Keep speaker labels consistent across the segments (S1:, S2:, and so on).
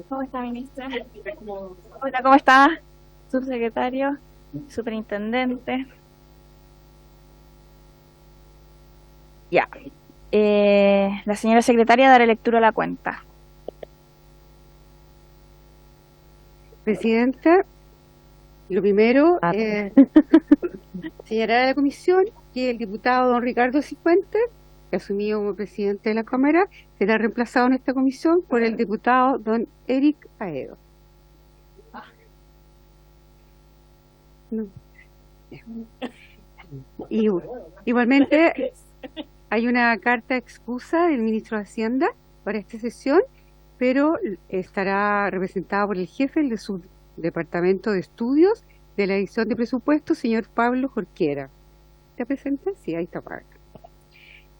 S1: ¿Cómo está, ministra? Hola, ¿cómo está? Subsecretario, superintendente. Ya. La señora secretaria dará lectura a la cuenta.
S2: Presidenta, lo primero, señalar a la comisión que el diputado don Ricardo Cifuentes, que asumió como presidente de la Cámara, será reemplazado en esta comisión por el diputado don Eric Aedo. No. Y, igualmente, hay una carta de excusa del ministro de Hacienda para esta sesión, pero estará representado por el jefe del subdepartamento de estudios de la edición de presupuestos, señor Pablo Jorquera. ¿Está presente? Sí, ahí está Pablo.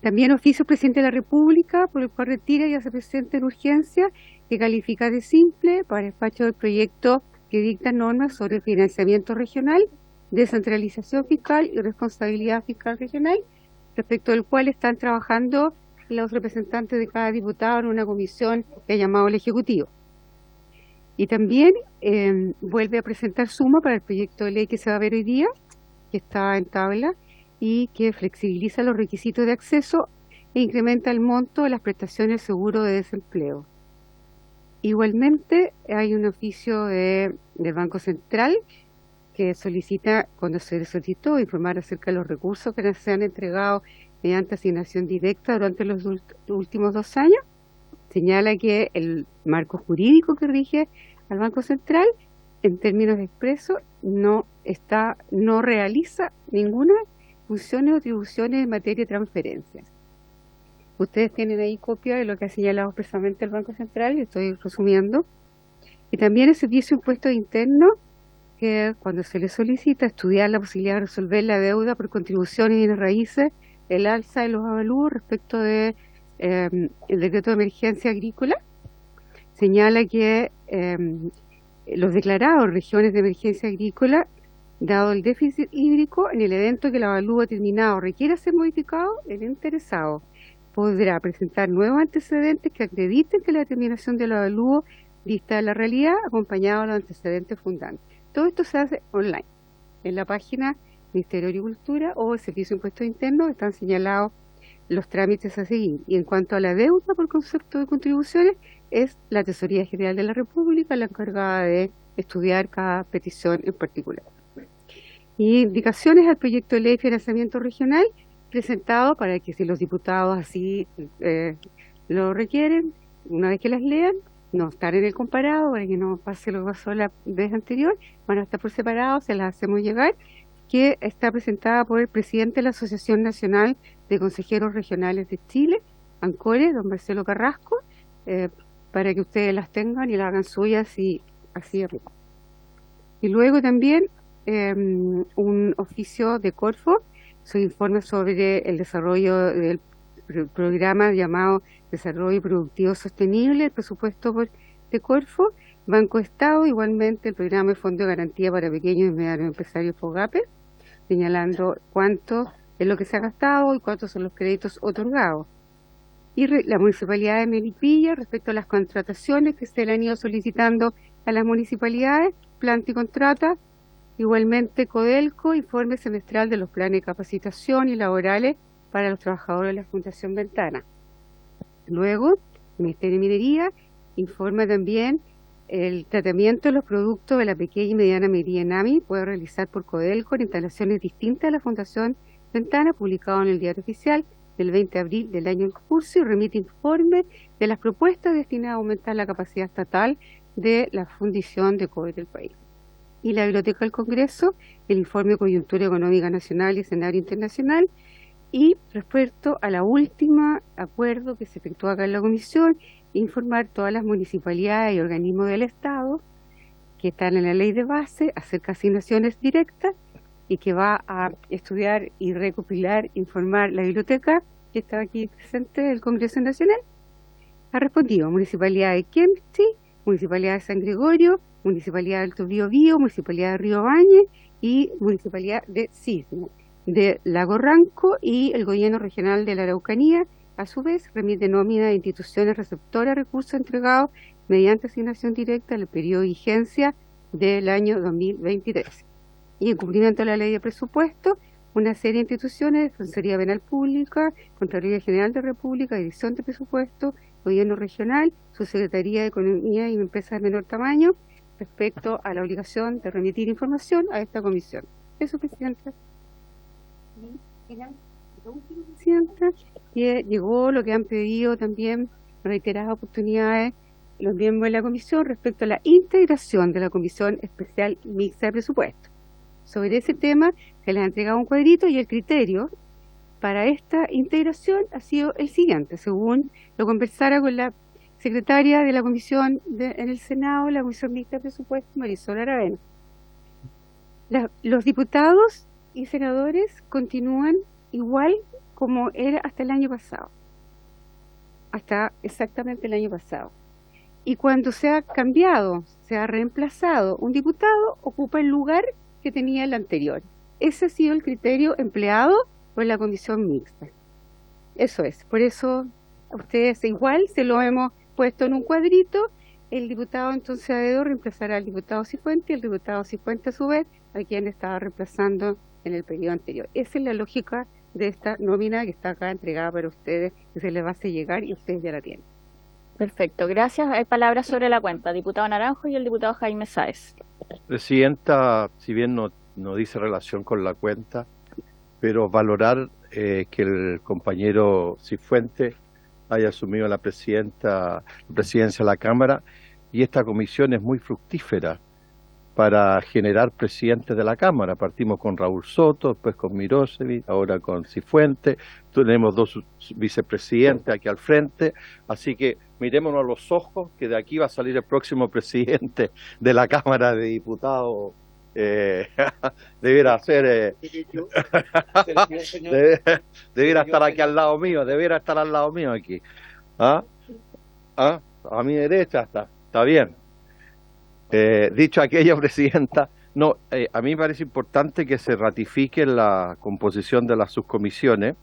S2: También oficio presidente de la República, por el cual retira y hace presente en urgencia que califica de simple para el despacho del proyecto que dicta normas sobre financiamiento regional, descentralización fiscal y responsabilidad fiscal regional, respecto del cual están trabajando los representantes de cada diputado en una comisión que ha llamado el Ejecutivo. Y también vuelve a presentar suma para el proyecto de ley que se va a ver hoy día, que está en tabla, y que flexibiliza los requisitos de acceso e incrementa el monto de las prestaciones de seguro de desempleo. Igualmente hay un oficio del Banco Central que solicita, cuando se le solicitó, informar acerca de los recursos que se han entregado mediante asignación directa durante los últimos 2 años. Señala que el marco jurídico que rige al Banco Central, en términos expresos, no realiza ninguna funciones o atribuciones en materia de transferencias. Ustedes tienen ahí copia de lo que ha señalado expresamente el Banco Central, estoy resumiendo. Y también el Servicio de Impuestos Internos, que cuando se le solicita estudiar la posibilidad de resolver la deuda por contribuciones y bienes raíces, el alza de los avalúos respecto de el decreto de emergencia agrícola, señala que los declarados regiones de emergencia agrícola, dado el déficit hídrico, en el evento que el avalúo determinado requiera ser modificado, el interesado podrá presentar nuevos antecedentes que acrediten que la determinación del avalúo dista de la realidad, acompañado de los antecedentes fundantes. Todo esto se hace online. En la página Ministerio de Agricultura o el Servicio de Impuestos Internos están señalados los trámites a seguir. Y en cuanto a la deuda por concepto de contribuciones, es la Tesorería General de la República la encargada de estudiar cada petición en particular. Y indicaciones al proyecto de ley de financiamiento regional presentado para que, si los diputados así lo requieren, una vez que las lean, no estar en el comparado para que no pase lo que pasó la vez anterior, van a estar por separado, se las hacemos llegar, que está presentada por el presidente de la Asociación Nacional de Consejeros Regionales de Chile, ANCORE, don Marcelo Carrasco, para que ustedes las tengan y las hagan suyas y así. Y luego también un oficio de Corfo, su informe sobre el desarrollo del programa llamado Desarrollo Productivo Sostenible, el presupuesto de Corfo, Banco Estado, igualmente el programa de Fondo de Garantía para Pequeños y Medianos Empresarios FOGAPE, señalando cuánto es lo que se ha gastado y cuántos son los créditos otorgados. Y la Municipalidad de Melipilla, respecto a las contrataciones que se le han ido solicitando a las municipalidades, planta y contrata. Igualmente Codelco, informe semestral de los planes de capacitación y laborales para los trabajadores de la Fundación Ventana. Luego, el Ministerio de Minería informa también el tratamiento de los productos de la pequeña y mediana minería ENAMI puede realizar por Codelco en instalaciones distintas de la Fundación Ventana, publicado en el Diario Oficial del 20 de abril del año en curso, y remite informe de las propuestas destinadas a aumentar la capacidad estatal de la fundición de cobre del país. Y la Biblioteca del Congreso, el informe de coyuntura económica nacional y escenario internacional. Y respecto a la última acuerdo que se efectuó acá en la comisión, informar todas las municipalidades y organismos del Estado que están en la ley de base acerca de asignaciones directas y que va a estudiar y recopilar, informar la biblioteca que está aquí presente del Congreso Nacional, ha respondido Municipalidad de Kempchi, Municipalidad de San Gregorio, Municipalidad de Alto Biobío, Municipalidad de Río Bañez y Municipalidad de Cisne, de Lago Ranco, y el Gobierno Regional de la Araucanía, a su vez, remite nómina de instituciones receptoras de recursos entregados mediante asignación directa en el periodo de vigencia del año 2023. Y en cumplimiento de la Ley de Presupuesto, una serie de instituciones, Defensoría Penal Pública, Contraloría General de la República, Dirección de Presupuesto, Gobierno Regional, Subsecretaría de Economía y Empresas de menor tamaño, respecto a la obligación de remitir información a esta comisión. Eso, Presidenta. Presidenta, que llegó lo que han pedido también reiteradas oportunidades los miembros de la comisión respecto a la integración de la Comisión Especial Mixta de Presupuesto. Sobre ese tema se les ha entregado un cuadrito y el criterio para esta integración ha sido el siguiente, según lo conversara con la secretaria de la comisión en el Senado, la Comisión Mixta de Presupuesto, Marisol Aravena. Los diputados y senadores continúan igual como era hasta el año pasado, hasta exactamente el año pasado. Y cuando se ha cambiado, se ha reemplazado un diputado, ocupa el lugar que tenía el anterior. Ese ha sido el criterio empleado por la comisión mixta. Eso es, por eso a ustedes igual se lo hemos puesto en un cuadrito. El diputado entonces Aedo reemplazará al diputado Cifuentes y el diputado Cifuentes a su vez a quien estaba reemplazando en el periodo anterior. Esa es la lógica de esta nómina que está acá entregada para ustedes, que se les va a hacer llegar y ustedes ya la tienen.
S1: Perfecto, gracias. Hay palabras sobre la cuenta, diputado Naranjo y el diputado Jaime Sáez.
S3: Presidenta, si bien no dice relación con la cuenta, pero valorar que el compañero Cifuentes haya asumido la presidencia de la Cámara, y esta comisión es muy fructífera para generar presidentes de la Cámara. Partimos con Raúl Soto, después con Mirosevic, ahora con Cifuentes, tenemos dos vicepresidentes aquí al frente, así que mirémonos a los ojos, que de aquí va a salir el próximo presidente de la Cámara de Diputados. Debiera ser debiera estar aquí al lado mío, debiera estar al lado mío aquí. A mi derecha está bien. Dicho aquello, Presidenta, no, a mí me parece importante que se ratifique la composición de las subcomisiones.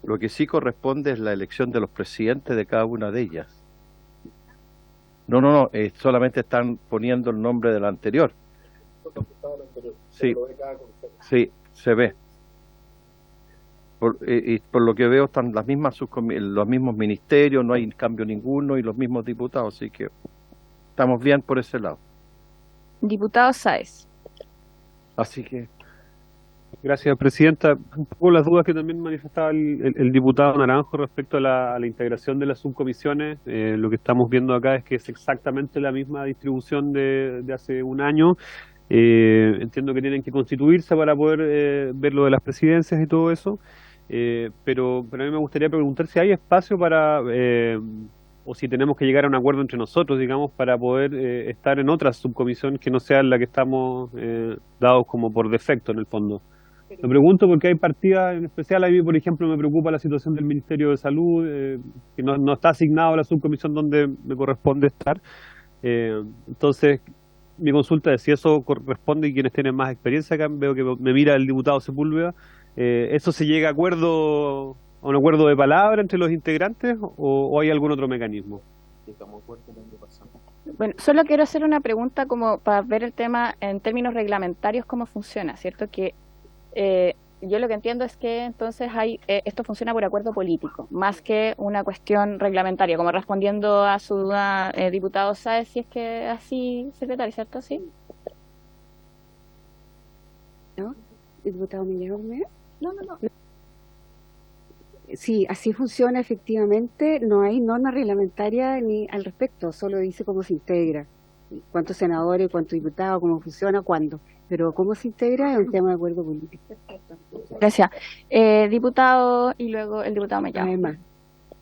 S3: Lo que sí corresponde es la elección de los presidentes de cada una de ellas. No, solamente están poniendo el nombre del anterior. Sí, se ve. Y por lo que veo están las mismas los mismos ministerios, no hay cambio ninguno y los mismos diputados, así que estamos bien por ese lado.
S1: Diputado Sáez.
S3: Así que...
S4: Gracias, Presidenta. Un poco las dudas que también manifestaba el diputado Naranjo respecto a la integración de las subcomisiones. Lo que estamos viendo acá es que es exactamente la misma distribución de hace un año. Entiendo que tienen que constituirse para poder ver lo de las presidencias y todo eso. Pero a mí me gustaría preguntar si hay espacio para... o si tenemos que llegar a un acuerdo entre nosotros, digamos, para poder estar en otra subcomisión que no sea la que estamos dados como por defecto en el fondo. Lo pregunto porque hay partidas en especial. A mí, por ejemplo, me preocupa la situación del Ministerio de Salud, que no está asignado a la subcomisión donde me corresponde estar. Entonces, mi consulta es si eso corresponde y quienes tienen más experiencia acá, veo que me mira el diputado Sepúlveda, ¿eso se llega a un acuerdo de palabra entre los integrantes o hay algún otro mecanismo?
S1: Bueno, solo quiero hacer una pregunta como para ver el tema en términos reglamentarios, cómo funciona, ¿cierto? Que yo lo que entiendo es que entonces esto funciona por acuerdo político, más que una cuestión reglamentaria, como respondiendo a su duda, diputado Sáez, si es que así, secretario, ¿cierto? ¿Sí?
S2: ¿No? ¿Diputado Millán?
S1: No.
S2: Sí, así funciona efectivamente. No hay norma reglamentaria ni al respecto, solo dice cómo se integra, cuántos senadores, cuántos diputados, cómo funciona, cuándo. Pero cómo se integra es un tema de acuerdo político.
S1: Gracias. Diputado y luego el diputado Mellado.
S2: Además.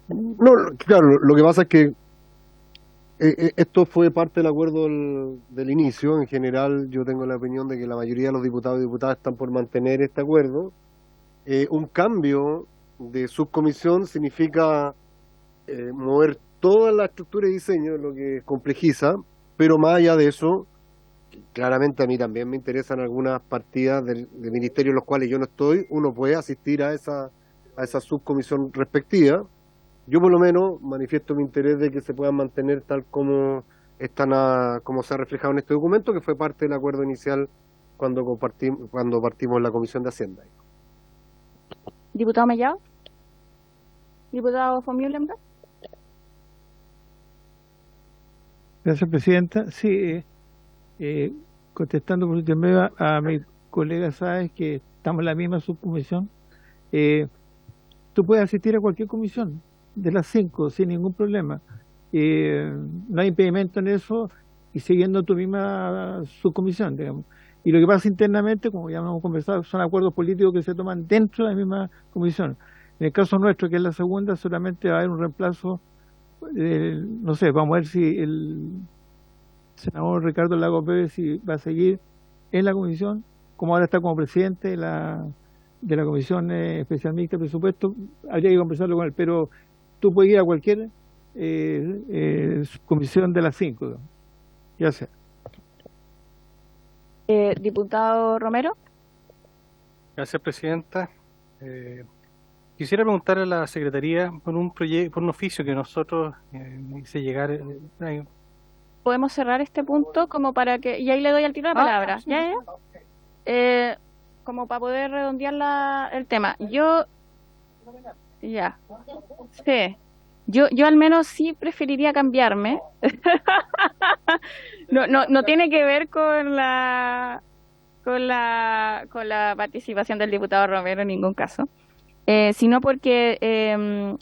S5: No, claro, lo que pasa es que esto fue parte del acuerdo del inicio. En general, yo tengo la opinión de que la mayoría de los diputados y diputadas están por mantener este acuerdo. Un cambio de subcomisión significa mover toda la estructura y diseño es lo que complejiza, pero más allá de eso, claramente a mí también me interesan algunas partidas del ministerio en los cuales yo no estoy, uno puede asistir a esa subcomisión respectiva. Yo por lo menos manifiesto mi interés de que se puedan mantener tal como están como se ha reflejado en este documento, que fue parte del acuerdo inicial cuando partimos la Comisión de Hacienda.
S1: Diputado Mellado. Diputado von Mühlenberg.
S6: Gracias, Presidenta. Sí, contestando por intermedio a mi colega, sabes que estamos en la misma subcomisión. Tú puedes asistir a cualquier comisión de las 5 sin ningún problema. No hay impedimento en eso y siguiendo tu misma subcomisión, digamos. Y lo que pasa internamente, como ya hemos conversado, son acuerdos políticos que se toman dentro de la misma comisión. En el caso nuestro, que es la segunda, solamente va a haber un reemplazo. No sé, vamos a ver si el senador Ricardo Lagos Pérez si va a seguir en la comisión, como ahora está como presidente de la Comisión Especial Mixta de Presupuesto. Habría que conversarlo con él, pero tú puedes ir a cualquier comisión de las 5, ya sea.
S1: Diputado Romero.
S7: Gracias, Presidenta. Quisiera preguntar a la Secretaría por un oficio que nosotros hice llegar.
S1: Podemos cerrar este punto como para que... Y ahí le doy al tiro la palabra. ¿Ya? Como para poder redondear el tema. Ya. Sí. Yo al menos sí preferiría cambiarme. No tiene que ver con la participación del diputado Romero en ningún caso. Sino porque,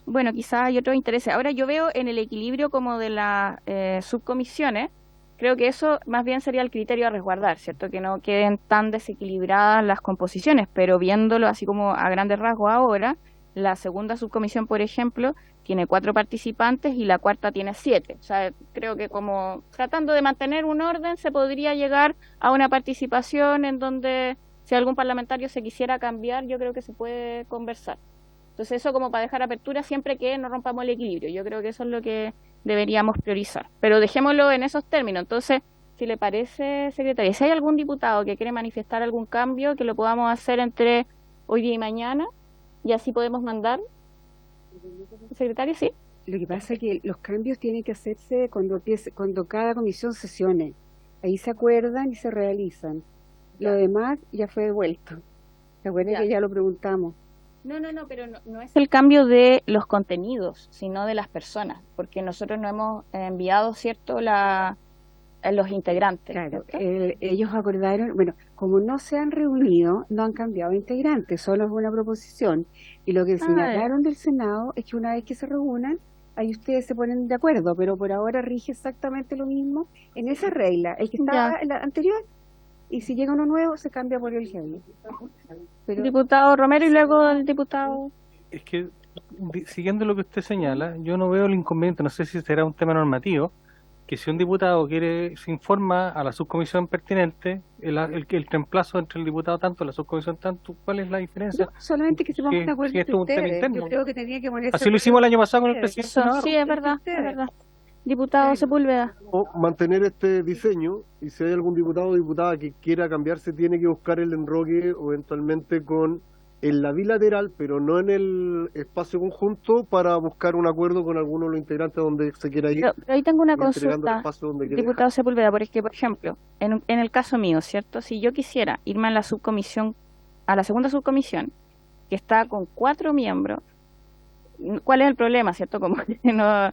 S1: bueno, quizás hay otros intereses. Ahora yo veo en el equilibrio como de las subcomisiones, creo que eso más bien sería el criterio a resguardar, ¿cierto? Que no queden tan desequilibradas las composiciones, pero viéndolo así como a grandes rasgos ahora, la segunda subcomisión, por ejemplo, tiene 4 participantes y la cuarta tiene 7. O sea, creo que como tratando de mantener un orden se podría llegar a una participación en donde si algún parlamentario se quisiera cambiar, yo creo que se puede conversar. Entonces eso como para dejar apertura siempre que no rompamos el equilibrio. Yo creo que eso es lo que deberíamos priorizar. Pero dejémoslo en esos términos. Entonces, si le parece, secretaria, si hay algún diputado que quiere manifestar algún cambio, que lo podamos hacer entre hoy día y mañana, y así podemos mandar. Secretaria, sí.
S2: Lo que pasa es que los cambios tienen que hacerse cuando cada comisión sesione. Ahí se acuerdan y se realizan. Lo demás ya fue devuelto. ¿Se acuerdan que ya lo preguntamos?
S1: No, pero no es el cambio de los contenidos, sino de las personas, porque nosotros no hemos enviado, ¿cierto?, los integrantes.
S2: Claro, ellos acordaron, bueno, como no se han reunido, no han cambiado integrantes, solo es una proposición. Y lo que señalaron del Senado es que una vez que se reúnan, ahí ustedes se ponen de acuerdo, pero por ahora rige exactamente lo mismo en esa regla, el que estaba en la anterior. Y si llega uno nuevo, se cambia por el género.
S1: Pero... Diputado Romero y luego el diputado...
S7: Es que, siguiendo lo que usted señala, yo no veo el inconveniente, no sé si será un tema normativo, que si un diputado se informa a la subcomisión pertinente, el reemplazo entre el diputado tanto, la subcomisión tanto, ¿cuál es la diferencia?
S2: No, solamente que se pongan de acuerdo
S7: si esto es un tema interno.
S2: Yo creo que tenía que ponerse...
S7: Así lo hicimos el año pasado con el presidente Navarro.
S1: Sí, es verdad. Diputado Sepúlveda.
S5: O mantener este diseño, y si hay algún diputado o diputada que quiera cambiarse, tiene que buscar el enroque o eventualmente en la bilateral, pero no en el espacio conjunto, para buscar un acuerdo con alguno de los integrantes donde se quiera ir.
S1: Pero ahí tengo una consulta, diputado Sepúlveda, porque, por ejemplo, en el caso mío, ¿cierto? Si yo quisiera irme a la subcomisión, a la segunda subcomisión, que está con 4 miembros, ¿cuál es el problema, cierto? Como que no...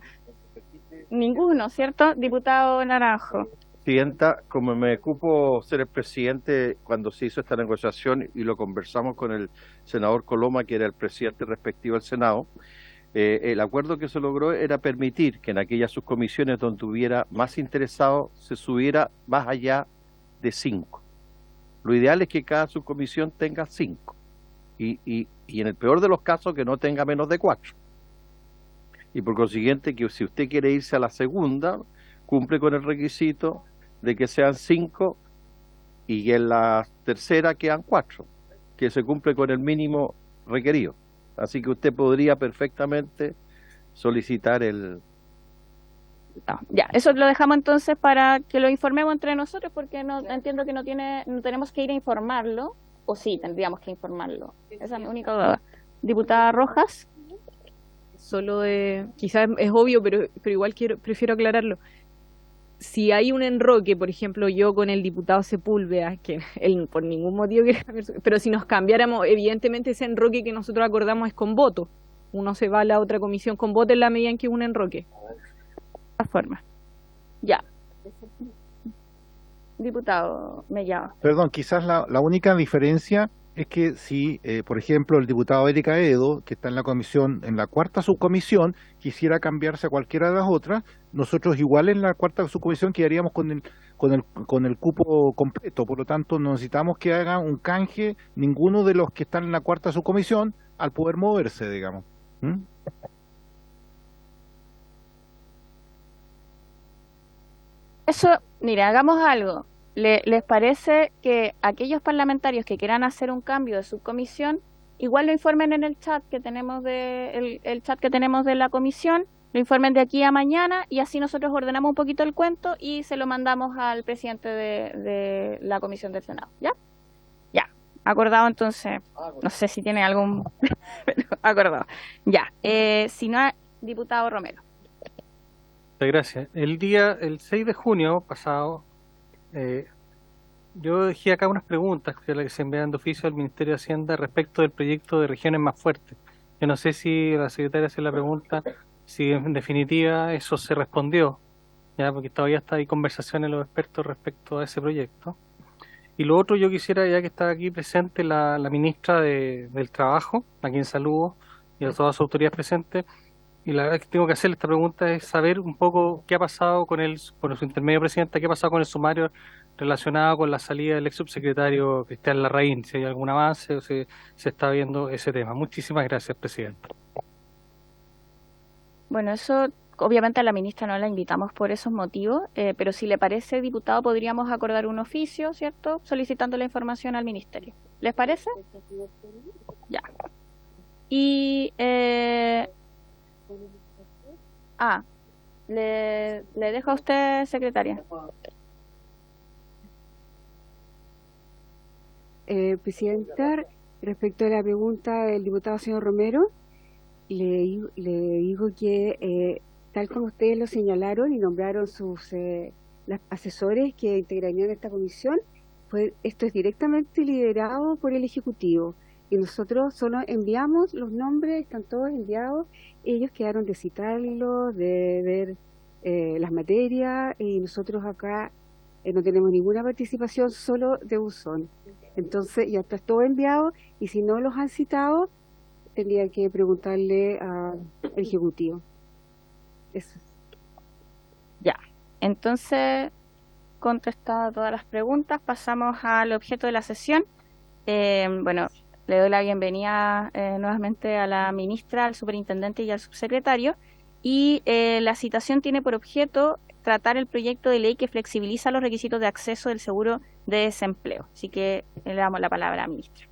S1: Ninguno, ¿cierto? Diputado Naranjo.
S3: Presidenta, como me ocupo ser el presidente cuando se hizo esta negociación y lo conversamos con el senador Coloma, que era el presidente respectivo del Senado, el acuerdo que se logró era permitir que en aquellas subcomisiones donde hubiera más interesados se subiera más allá de 5. Lo ideal es que cada subcomisión tenga 5 y en el peor de los casos que no tenga menos de 4. Y por consiguiente que si usted quiere irse a la segunda, cumple con el requisito de que sean 5 y en la tercera quedan 4, que se cumple con el mínimo requerido. Así que usted podría perfectamente solicitar
S1: No, ya, eso lo dejamos entonces para que lo informemos entre nosotros, porque no entiendo que no tenemos que ir a informarlo, o sí, tendríamos que informarlo. Esa es mi única duda. Diputada Rojas.
S8: Solo quizás es obvio, pero igual prefiero aclararlo. Si hay un enroque, por ejemplo, yo con el diputado Sepúlveda, que él por ningún motivo quiere cambiar pero si nos cambiáramos, evidentemente ese enroque que nosotros acordamos es con voto. Uno se va a la otra comisión con voto en la medida en que es un enroque.
S1: De todas formas. Ya. Diputado Mellado.
S9: Perdón, quizás la única diferencia es que si, por ejemplo, el diputado Erika Edo, que está en la comisión, en la cuarta subcomisión, quisiera cambiarse a cualquiera de las otras, nosotros igual en la cuarta subcomisión quedaríamos con el cupo completo. Por lo tanto, no necesitamos que haga un canje ninguno de los que están en la cuarta subcomisión al poder moverse, digamos. ¿Mm?
S1: Eso, mira, hagamos algo. ¿Les parece que aquellos parlamentarios que quieran hacer un cambio de subcomisión, igual lo informen en el chat que tenemos el chat que tenemos de la comisión, lo informen de aquí a mañana y así nosotros ordenamos un poquito el cuento y se lo mandamos al presidente de la comisión del Senado? ¿Ya? Ya. Acordado entonces. No sé si tiene algún... acordado. Ya. Si no, diputado Romero.
S7: Muchas gracias. El 6 de junio pasado, yo dejé acá unas preguntas que se envían de oficio al Ministerio de Hacienda respecto del proyecto de regiones más fuertes. Yo no sé si la secretaria hace la pregunta, si en definitiva eso se respondió, ya porque todavía hay conversaciones de los expertos respecto a ese proyecto. Y lo otro, yo quisiera, ya que está aquí presente la ministra del Trabajo, a quien saludo, y a todas las autoridades presentes, y la verdad que tengo que hacerle esta pregunta es saber un poco qué ha pasado por su intermedio, presidenta, qué ha pasado con el sumario relacionado con la salida del ex subsecretario Cristian Larraín, si hay algún avance o se está viendo ese tema. Muchísimas gracias, presidenta.
S1: Bueno, eso obviamente a la ministra no la invitamos por esos motivos, pero si le parece, diputado, podríamos acordar un oficio, ¿cierto?, solicitando la información al ministerio. ¿Les parece? Ya. Y... le dejo a usted, secretaria.
S2: Presidenta, respecto a la pregunta del diputado señor Romero, le digo que tal como ustedes lo señalaron y nombraron sus las asesores que integrarían esta comisión, esto es directamente liderado por el Ejecutivo. Y nosotros solo enviamos los nombres, están todos enviados, ellos quedaron de citarlos, de ver las materias, y nosotros acá no tenemos ninguna participación, solo de buzón. Entonces ya está todo enviado, y si no los han citado, tendría que preguntarle al Ejecutivo. Eso.
S1: Ya, entonces, contestadas todas las preguntas, pasamos al objeto de la sesión. Bueno, le doy la bienvenida nuevamente a la ministra, al superintendente y al subsecretario. Y la citación tiene por objeto tratar el proyecto de ley que flexibiliza los requisitos de acceso del seguro de desempleo. Así que le damos la palabra a la ministra.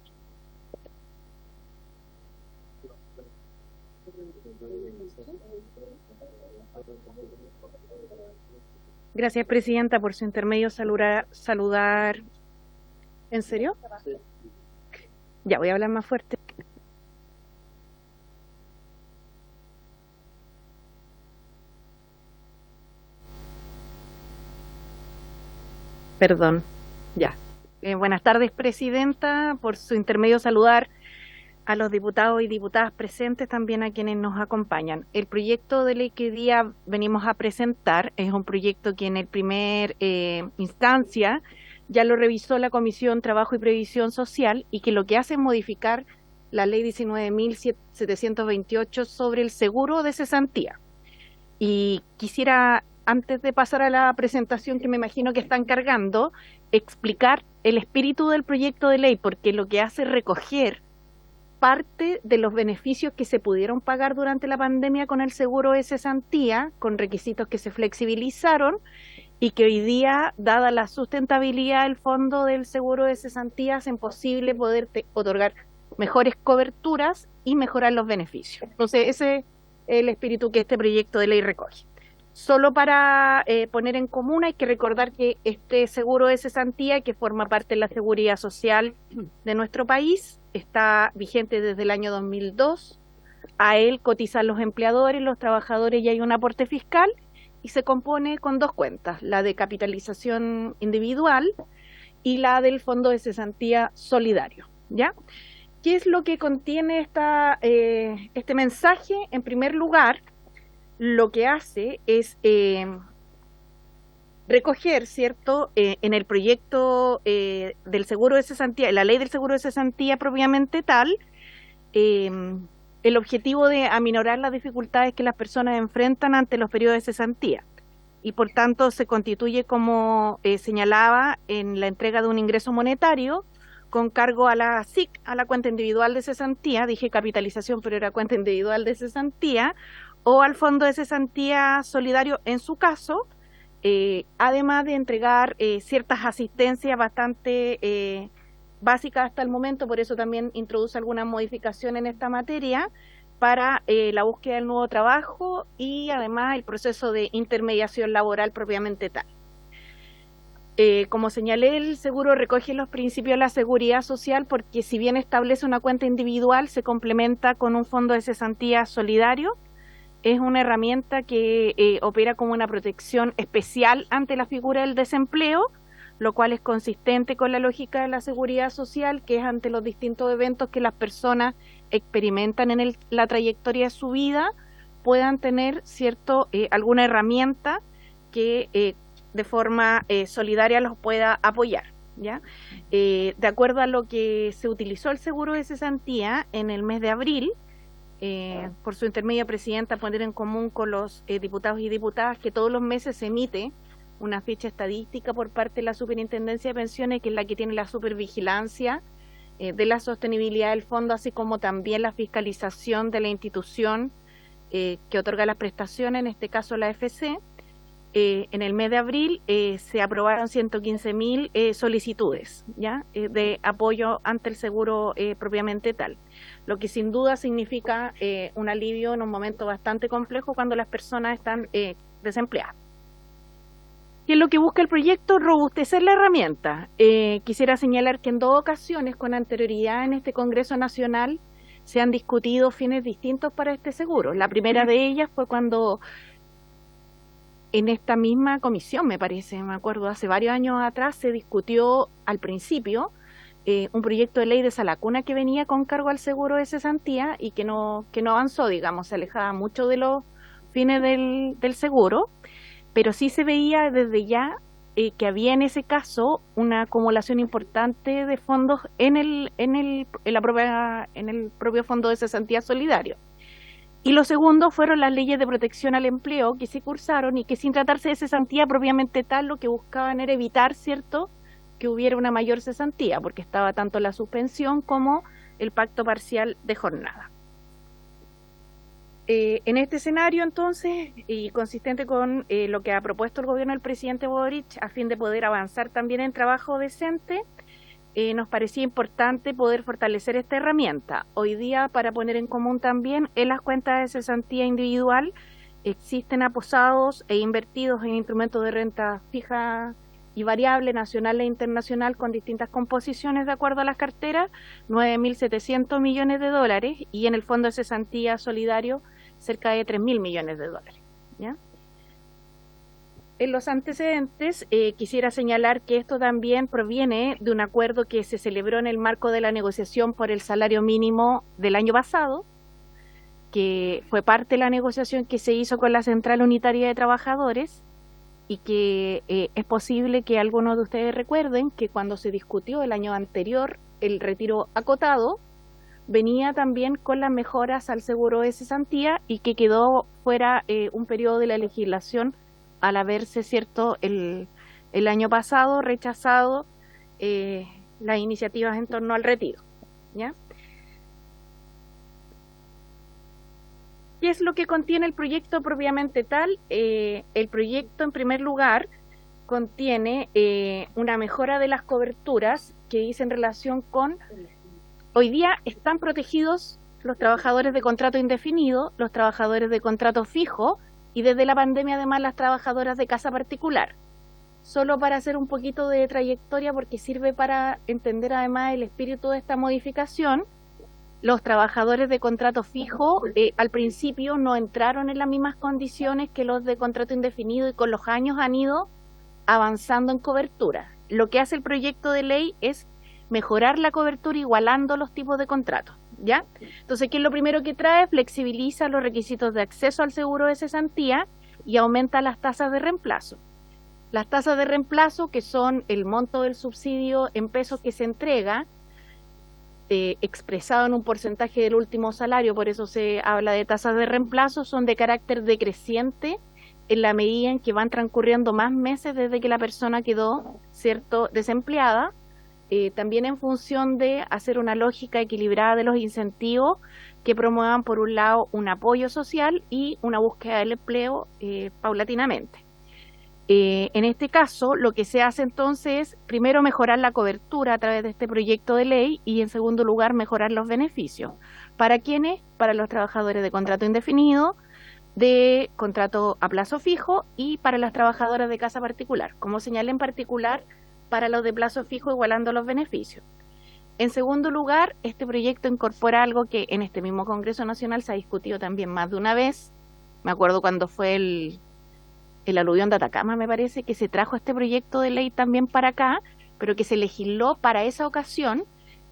S8: Gracias, presidenta, por su intermedio saludar. ¿En serio? Sí. Ya, voy a hablar más fuerte. Perdón, ya. Buenas tardes, presidenta, por su intermedio saludar a los diputados y diputadas presentes, también a quienes nos acompañan. El proyecto de ley que hoy día venimos a presentar es un proyecto que en el primer instancia ya lo revisó la Comisión Trabajo y Previsión Social y que lo que hace es modificar la ley 19.728 sobre el seguro de cesantía. Y quisiera, antes de pasar a la presentación que me imagino que están cargando, explicar el espíritu del proyecto de ley, porque lo que hace es recoger parte de los beneficios que se pudieron pagar durante la pandemia con el seguro de cesantía, con requisitos que se flexibilizaron, y que hoy día, dada la sustentabilidad del fondo del seguro de cesantía, hacen posible poder otorgar mejores coberturas y mejorar los beneficios. Entonces, ese es el espíritu que este proyecto de ley recoge. Solo para poner en común, hay que recordar que este seguro de cesantía, que forma parte de la seguridad social de nuestro país, está vigente desde el año 2002. A él cotizan los empleadores, los trabajadores, y hay un aporte fiscal, y se compone con dos cuentas, la de capitalización individual y la del Fondo de Cesantía Solidario, ¿ya? ¿Qué es lo que contiene este mensaje? En primer lugar, lo que hace es recoger, ¿cierto?, en el proyecto del seguro de cesantía, la ley del seguro de cesantía propiamente tal, el objetivo de aminorar las dificultades que las personas enfrentan ante los periodos de cesantía. Y por tanto se constituye, como señalaba, en la entrega de un ingreso monetario con cargo a la SIC, a la cuenta individual de cesantía, dije capitalización, pero era cuenta individual de cesantía, o al Fondo de Cesantía Solidario en su caso, además de entregar ciertas asistencias bastante básicas hasta el momento, por eso también introduce algunas modificaciones en esta materia, para la búsqueda del nuevo trabajo y además el proceso de intermediación laboral propiamente tal. Como señalé, el seguro recoge los principios de la seguridad social porque si bien establece una cuenta individual, se complementa con un fondo de cesantía solidario. Es una herramienta que opera como una protección especial ante la figura del desempleo, lo cual es consistente con la lógica de la seguridad social, que es ante los distintos eventos que las personas experimentan en la trayectoria de su vida, puedan tener alguna herramienta que de forma solidaria los pueda apoyar, ¿ya? De acuerdo a lo que se utilizó el seguro de cesantía en el mes de abril, por su intermedio, Presidenta, poner en común con los diputados y diputadas que todos los meses se emite una ficha estadística por parte de la Superintendencia de Pensiones, que es la que tiene la supervigilancia de la sostenibilidad del fondo, así como también la fiscalización de la institución que otorga las prestaciones, en este caso la AFC. En el mes de abril se aprobaron 115.000 solicitudes, ¿ya? De apoyo ante el seguro propiamente tal, lo que sin duda significa un alivio en un momento bastante complejo cuando las personas están desempleadas. ¿Qué es lo que busca el proyecto? Robustecer la herramienta. Quisiera señalar que en dos ocasiones con anterioridad en este Congreso Nacional se han discutido fines distintos para este seguro. La primera de ellas fue cuando en esta misma comisión, me acuerdo, hace varios años atrás, se discutió al principio un proyecto de ley de Salacuna que venía con cargo al seguro de cesantía y que no avanzó, digamos, se alejaba mucho de los fines del seguro, pero sí se veía desde ya que había en ese caso una acumulación importante de fondos en el propio Fondo de Cesantía Solidario. Y lo segundo fueron las leyes de protección al empleo que se cursaron y que, sin tratarse de cesantía propiamente tal, lo que buscaban era evitar, ¿cierto?, que hubiera una mayor cesantía, porque estaba tanto la suspensión como el pacto parcial de jornada. En este escenario, entonces, y consistente con lo que ha propuesto el gobierno del presidente Boric, a fin de poder avanzar también en trabajo decente, nos parecía importante poder fortalecer esta herramienta. Hoy día, para poner en común también, en las cuentas de cesantía individual existen aposados e invertidos en instrumentos de renta fija y variable, nacional e internacional, con distintas composiciones de acuerdo a las carteras, 9.700 millones de dólares, y en el Fondo de Cesantía Solidario cerca de 3.000 millones de dólares, ¿ya? En los antecedentes, quisiera señalar que esto también proviene de un acuerdo que se celebró en el marco de la negociación por el salario mínimo del año pasado, que fue parte de la negociación que se hizo con la Central Unitaria de Trabajadores, y que es posible que algunos de ustedes recuerden que cuando se discutió el año anterior el retiro acotado, venía también con las mejoras al seguro de cesantía y que quedó fuera un periodo de la legislación al haberse, ¿cierto?, el año pasado rechazado las iniciativas en torno al retiro, ¿ya? ¿Qué es lo que contiene el proyecto propiamente tal? El proyecto, en primer lugar, contiene una mejora de las coberturas que hice en relación con... Hoy día están protegidos los trabajadores de contrato indefinido, los trabajadores de contrato fijo y desde la pandemia además las trabajadoras de casa particular. Solo para hacer un poquito de trayectoria, porque sirve para entender además el espíritu de esta modificación. Los trabajadores de contrato fijo al principio no entraron en las mismas condiciones que los de contrato indefinido y con los años han ido avanzando en cobertura. Lo que hace el proyecto de ley es mejorar la cobertura igualando los tipos de contratos, ¿ya? Entonces, ¿qué es lo primero que trae? Flexibiliza los requisitos de acceso al seguro de cesantía y aumenta las tasas de reemplazo. Las tasas de reemplazo, que son el monto del subsidio en pesos que se entrega, expresado en un porcentaje del último salario, por eso se habla de tasas de reemplazo, son de carácter decreciente en la medida en que van transcurriendo más meses desde que la persona quedó, ¿cierto?, desempleada, también en función de hacer una lógica equilibrada de los incentivos que promuevan, por un lado, un apoyo social y una búsqueda del empleo paulatinamente. En este caso, lo que se hace entonces es, primero, mejorar la cobertura a través de este proyecto de ley y, en segundo lugar, mejorar los beneficios. ¿Para quiénes? Para los trabajadores de contrato indefinido, de contrato a plazo fijo y para las trabajadoras de casa particular. Como señalé, en particular, para los de plazo fijo, igualando los beneficios. En segundo lugar, este proyecto incorpora algo que en este mismo Congreso Nacional se ha discutido también más de una vez. Me acuerdo cuando fue el aluvión de Atacama, me parece, que se trajo este proyecto de ley también para acá, pero que se legisló para esa ocasión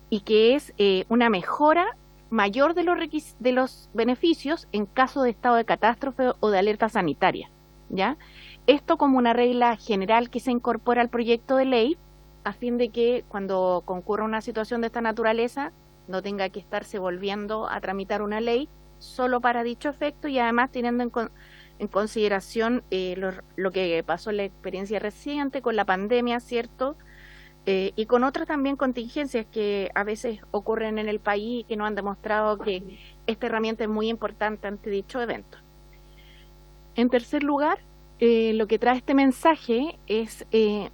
S8: y que es una mejora mayor de los beneficios en caso de estado de catástrofe o de alerta sanitaria, ¿ya? Esto como una regla general que se incorpora al proyecto de ley a fin de que cuando concurra una situación de esta naturaleza no tenga que estarse volviendo a tramitar una ley solo para dicho efecto y además teniendo en consideración lo que pasó en la experiencia reciente con la pandemia, ¿cierto? Y con otras también contingencias que a veces ocurren en el país y que nos han demostrado que esta herramienta es muy importante ante dicho evento. En tercer lugar, lo que trae este mensaje es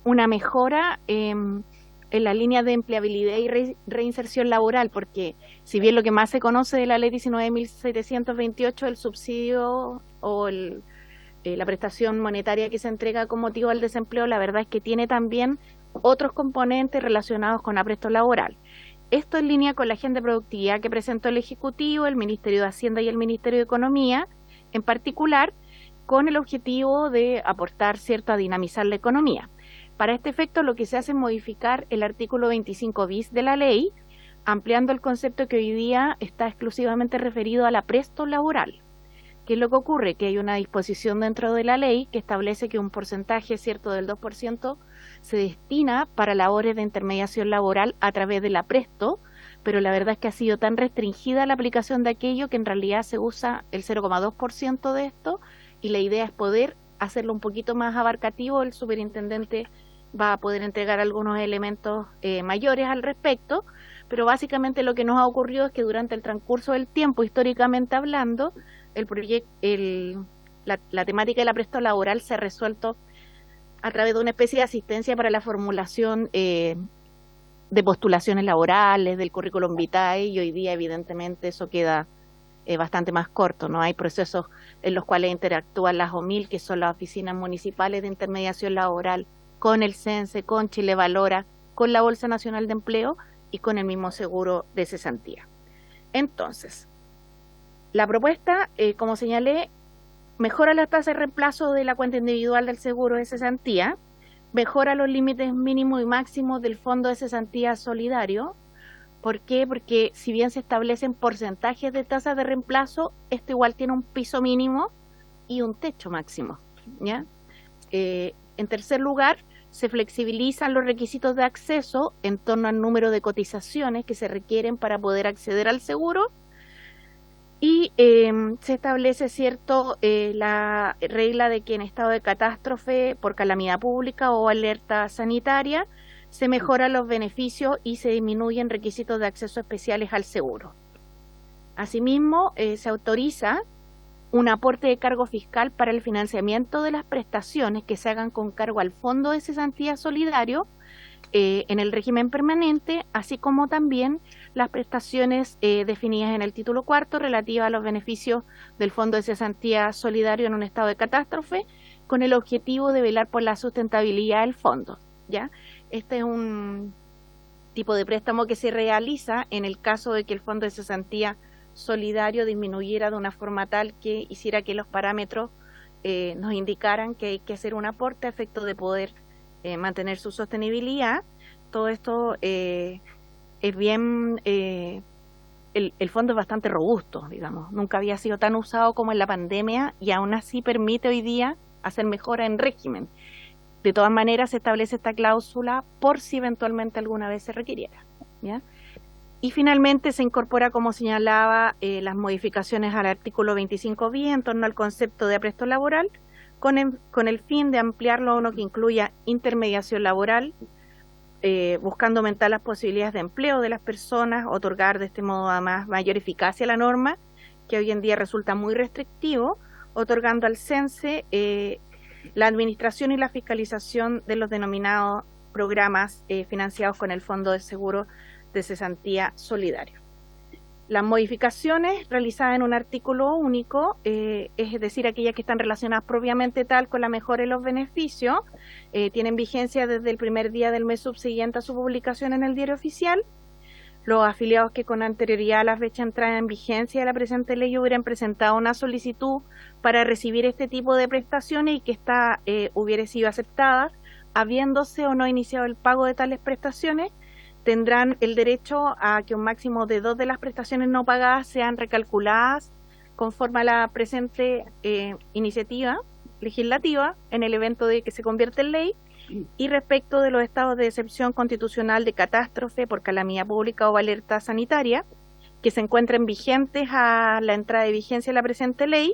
S8: una mejora en la línea de empleabilidad y reinserción laboral, porque si bien lo que más se conoce de la ley 19.728, el subsidio o la prestación monetaria que se entrega con motivo del desempleo, la verdad es que tiene también otros componentes relacionados con apresto laboral. Esto en línea con la agenda de productividad que presentó el Ejecutivo, el Ministerio de Hacienda y el Ministerio de Economía, en particular, con el objetivo de aportar, ¿cierto?, a dinamizar la economía. Para este efecto, lo que se hace es modificar el artículo 25 bis de la ley, ampliando el concepto que hoy día está exclusivamente referido al apresto laboral. ¿Qué es lo que ocurre? Que hay una disposición dentro de la ley que establece que un porcentaje, ¿cierto?, del 2% se destina para labores de intermediación laboral a través del apresto, pero la verdad es que ha sido tan restringida la aplicación de aquello que en realidad se usa el 0,2% de esto y la idea es poder hacerlo un poquito más abarcativo. El superintendente va a poder entregar algunos elementos mayores al respecto, pero básicamente lo que nos ha ocurrido es que durante el transcurso del tiempo, históricamente hablando, la temática del apresto laboral se ha resuelto a través de una especie de asistencia para la formulación de postulaciones laborales, del currículum vitae, y hoy día evidentemente eso queda bastante más corto, ¿no? Hay procesos en los cuales interactúan las OMIL, que son las oficinas municipales de intermediación laboral, con el CENSE, con Chile Valora, con la Bolsa Nacional de Empleo y con el mismo seguro de cesantía. Entonces, la propuesta, como señalé, mejora la tasa de reemplazo de la cuenta individual del seguro de cesantía, mejora los límites mínimos y máximos del fondo de cesantía solidario. ¿Por qué? Porque si bien se establecen porcentajes de tasas de reemplazo, esto igual tiene un piso mínimo y un techo máximo, ¿ya? En tercer lugar, se flexibilizan los requisitos de acceso en torno al número de cotizaciones que se requieren para poder acceder al seguro. Y se establece, ¿cierto?, la regla de que en estado de catástrofe por calamidad pública o alerta sanitaria se mejoran los beneficios y se disminuyen requisitos de acceso especiales al seguro. Asimismo, se autoriza un aporte de cargo fiscal para el financiamiento de las prestaciones que se hagan con cargo al Fondo de Cesantía Solidario, en el régimen permanente, así como también las prestaciones definidas en el título cuarto relativas a los beneficios del Fondo de Cesantía Solidario en un estado de catástrofe, con el objetivo de velar por la sustentabilidad del fondo, ¿ya? Este es un tipo de préstamo que se realiza en el caso de que el Fondo de Cesantía Solidario disminuyera de una forma tal que hiciera que los parámetros nos indicaran que hay que hacer un aporte a efecto de poder mantener su sostenibilidad. Todo esto es bien, el fondo es bastante robusto, digamos, nunca había sido tan usado como en la pandemia y aún así permite hoy día hacer mejora en régimen. De todas maneras, se establece esta cláusula por si eventualmente alguna vez se requiriera, ¿ya? Y finalmente se incorpora, como señalaba, las modificaciones al artículo 25 bis en torno al concepto de apresto laboral, con el fin de ampliarlo a uno que incluya intermediación laboral, buscando aumentar las posibilidades de empleo de las personas, otorgar de este modo además mayor eficacia a la norma, que hoy en día resulta muy restrictivo, otorgando al CENSE la administración y la fiscalización de los denominados programas financiados con el Fondo de Seguro de Cesantía Solidario. Las modificaciones realizadas en un artículo único, es decir, aquellas que están relacionadas propiamente tal con la mejora de los beneficios, tienen vigencia desde el primer día del mes subsiguiente a su publicación en el Diario Oficial. Los afiliados que con anterioridad a la fecha de entrada en vigencia de la presente ley hubieran presentado una solicitud para recibir este tipo de prestaciones y que ésta hubiera sido aceptada, habiéndose o no iniciado el pago de tales prestaciones, tendrán el derecho a que un máximo de 2 de las prestaciones no pagadas sean recalculadas conforme a la presente iniciativa legislativa en el evento de que se convierte en ley. Y respecto de los estados de excepción constitucional de catástrofe por calamidad pública o alerta sanitaria, que se encuentren vigentes a la entrada de vigencia de la presente ley,